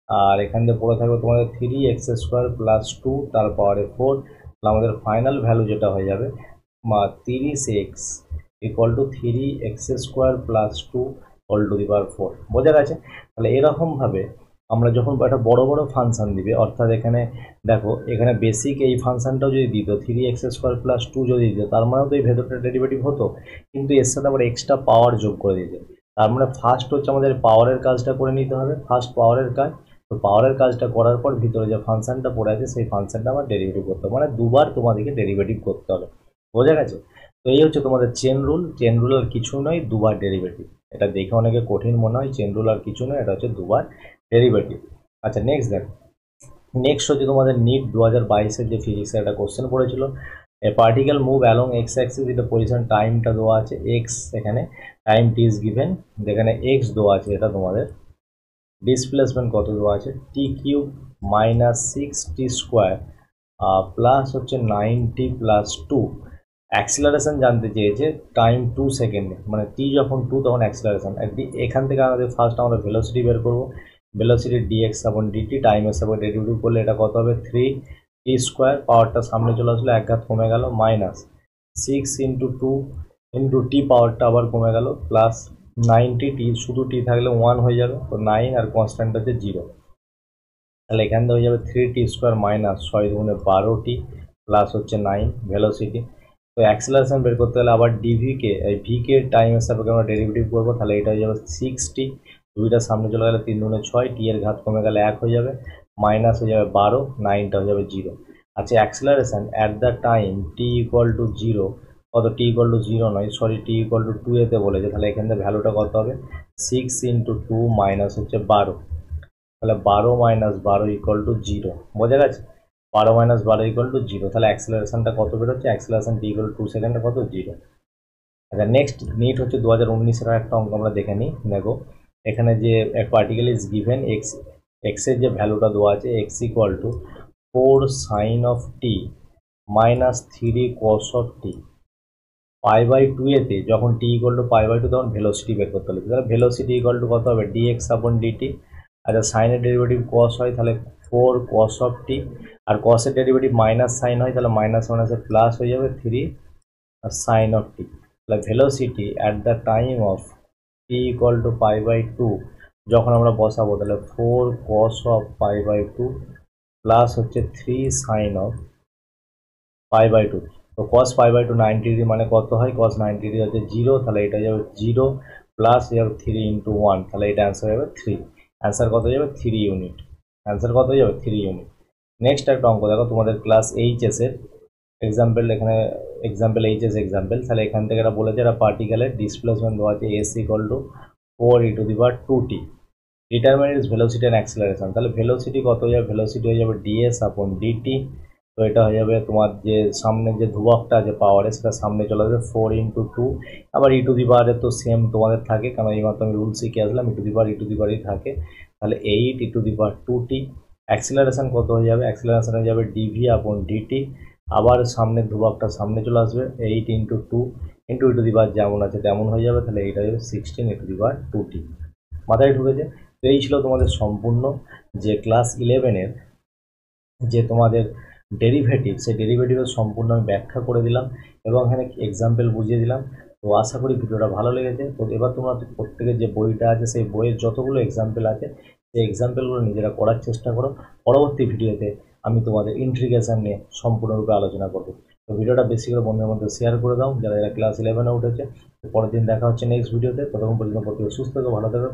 আর এখান থেকে পড়ে থাকবে তোমাদের 3x² প্লাস 2 তার পাওয়ারে 4। তাহলে আমাদের ফাইনাল ভ্যালু যেটা হয়ে যাবে 30x equal to 3x² plus 2 whole to the power 4। বোঝা গেছে? তাহলে এরকমভাবে আমরা যখন একটা বড় বড় ফাংশন দিবে, অর্থাৎ এখানে দেখো এখানে বেসিক এই ফাংশনটাও যদি দিত 3x² প্লাস 2 যদি দিত, তার মানেও তো এই ভেতরটা ডেরিভেটিভ হতো, কিন্তু এর সাথে আবার এক্সট্রা পাওয়ার যোগ করে দিয়েছে। তার মানে ফার্স্ট হচ্ছে আমাদের পাওয়ারের কাজটা করে নিতে হবে, ফার্স্ট পাওয়ারের কাজ। তো পাওয়ারের কাজটা করার পর ভিতরে যে ফাংশনটা পড়ে আছে সেই ফাংশনটা আমার ডেরিভেটিভ করতে হবে, মানে দুবার তোমাদেরকে ডেরিভেটিভ করতে হবে। বোঝা গেছে? তো এই হচ্ছে তোমাদের চেন রুল। চেন রুল আর কিছু নয়, দুবার ডেরিভেটিভ। এটা দেখে অনেকে কঠিন মনে হয়, চেন রুল আর কিছু নয়, এটা হচ্ছে দুবার ডেরিভেটিভ। আচ্ছা নেক্সট দেখো, নেক্সট হচ্ছে তোমাদের নিট 2022-এর যে ফিজিক্সের একটা কোশ্চেন পড়েছিল, a particle move along x axis, এটা পজিশন টাইমটা দেওয়া আছে এক্স, এখানে টাইম টি ইজ গিভেন, যেখানে এক্স দেওয়া আছে, এটা তোমাদের ডিসপ্লেসমেন্ট কত দেওয়া আছে, টি কিউব মাইনাস 6t² প্লাস হচ্ছে 9t প্লাস 2। অ্যাক্সিলারেশন জানতে চেয়েছে টাইম 2 সেকেন্ডে, মানে টি যখন 2 তখন অ্যাক্সিলারেশন। এখান থেকে আমাদের ফার্স্ট আমরা ভেলোসিটি বের করবো, ভেলোসিটি ডিএক্স আপন ডিটি, টাইমের সাথে ডেরিভেটিভ করলে এটা কত হবে, 3t², পাওয়ারটা সামনে চলে আসলো, এক ঘাত কমে গেল, মাইনাস 6 ইন্টু 2 ইন্টু টি, পাওয়ারটা আবার কমে গেল, প্লাস 90 টি, শুধু টি থাকলে 1 হয়ে যাবে, তো 9 আর কনস্ট্যান্ট হচ্ছে 0। তাহলে এখান থেকে হয়ে যাবে 3t² মাইনাস 6 দুগুণে 12t প্লাস হচ্ছে 9 ভেলোসিটি। তো অ্যাক্সিলারেশন বের করতে হলে আবার ডিভিকে এই ভিকে টাইমের সাপেক্ষে আমরা ডেরিভেটিভ করবো, তাহলে এটা হয়ে যাবে 6t, দুইটা সামনে চলে গেলে 3 দুগুণে 6, টি এর ঘাত কমে গেলে 1 হয়ে যাবে, মাইনাস হয়ে যাবে 12, 9টা হয়ে যাবে 0। আচ্ছা acceleration at the time T equal two 0, কত, টি ইকুয়াল টু 0 নয় সরি, টি ইকুয়াল টু 2 এতে বলেছে, তাহলে এখান থেকে ভ্যালুটা কত হবে, 6 ইন্টু 2 মাইনাস হচ্ছে 12, তাহলে 12 মাইনাস 12 ইকুয়াল টু 0। বোঝা গেছে? 12 মাইনাস 12 ইকুয়াল টু 0। তাহলে অ্যাক্সিলারেশনটা কত বেরোচ্ছে, অ্যাক্সিলারেশন টি ইকুয়াল টু 2 সেকেন্ডে কত, 0। আচ্ছা নেক্সট নিট হচ্ছে 2019-এর একটা অঙ্ক আমরা দেখে নিই। দেখো এখানে যে পার্টিকেল ইজ গিভেন এক্স, এক্সের যে ভ্যালুটা দেওয়া আছে x equal to 4 sine of t minus 3 cos of t, pi by 2 এতে যখন t equal to pi by 2 তখন ভেলোসিটি বের করতে হবে। তাহলে ভেলোসিটি ইকুয়াল টু কত হবে, ডিএক্স আপন ডিটি। আচ্ছা সাইনের ডেরিভেটিভ কস হয়, তাহলে 4 কস অফ টি, আর কসের ডেরিভেটিভ মাইনাস সাইন হয়, তাহলে মাইনাস মাইনাসে প্লাস হয়ে যাবে 3 সাইন অফ টি। তাহলে velocity at the time of t equal to pi by 2 যখন আমরা বসাবো, তাহলে 4 cos of pi by 2 plus হচ্ছে 3 সাইন অফ পাই বাই 2। তো কস পাই বাই 2 90 ডিগ্রি, মানে কত হয়, কস 90 ডিগ্রি হচ্ছে 0, তাহলে এটা যাবে 0 প্লাস যাবে 3 ইন্টু 1, তাহলে এটা অ্যান্সার যাবে 3। অ্যান্সার কত যাবে, 3 ইউনিট। অ্যান্সার কত যাবে, 3 ইউনিট। নেক্সট একটা অঙ্ক দেখো তোমাদের ক্লাস এইচএসের এক্সাম্পল, এখানে এক্সাম্পল এইচএস এক্সাম্পল, তাহলে এখান থেকে এটা বলেছে একটা পার্টিকেলের ডিসপ্লেসমেন্ট দেওয়া আছে S equal to 4 E to the power 2t, determine is velocity and acceleration. তাহলে ভেলোসিটি কত হয়ে যাবে, ভেলোসিটি হয়ে যাবে ডিএস আপন ডিটি, তো এটা হয়ে যাবে তোমার যে সামনে যে ধ্রুবকটা আছে পাওয়ারে, সেটা সামনে চলে আসবে 4 × 2। আবার ই টু দি পাওয়ারে তো সেম তোমাদের থাকে, কারণ এইমাত্র আমি রুল শিখে আসলাম, ই টু দি পাওয়ারই থাকে। তাহলে 8 × 2t। অ্যাক্সিলারেশন কত হয়ে যাবে? অ্যাক্সিলারেশন হয়ে যাবে dv/dt। আবার সামনের ধ্রুবকটা সামনে চলে আসবে, 8 × 2 ইন্টু ই টু দি পাওয়ার যেমন আছে তেমন হয়ে যাবে। তাহলে এইটা হয়ে যাবে 16 × 2t। মাথায় ঢুকেছে? তো এই ছিল তোমাদের সম্পূর্ণ যে ক্লাস 11-এর যে তোমাদের ডেরিভেটিভ, সেই ডেরিভেটিভের সম্পূর্ণ আমি ব্যাখ্যা করে দিলাম এবং এখানে এক্সাম্পল বুঝিয়ে দিলাম। তো আশা করি ভিডিওটা ভালো লেগেছে। তো এবার তোমরা প্রত্যেকের যে বইটা আছে সেই বইয়ের যতগুলো এক্সাম্পল আছে সেই এক্সাম্পলগুলো নিজেরা করার চেষ্টা করো। পরবর্তী ভিডিওতে আমি তোমাদের ইন্টিগ্রেশন নিয়ে সম্পূর্ণরূপে আলোচনা করবো। তো ভিডিওটা বেশি করে বন্ধুদের মধ্যে শেয়ার করে দাও যারা ক্লাস 11-এ উঠেছে। পরের দিন দেখা হচ্ছে নেক্সট ভিডিওতে। ততক্ষণ পর্যন্ত প্রত্যেকে সুস্থ থাকো, ভালো থাকো।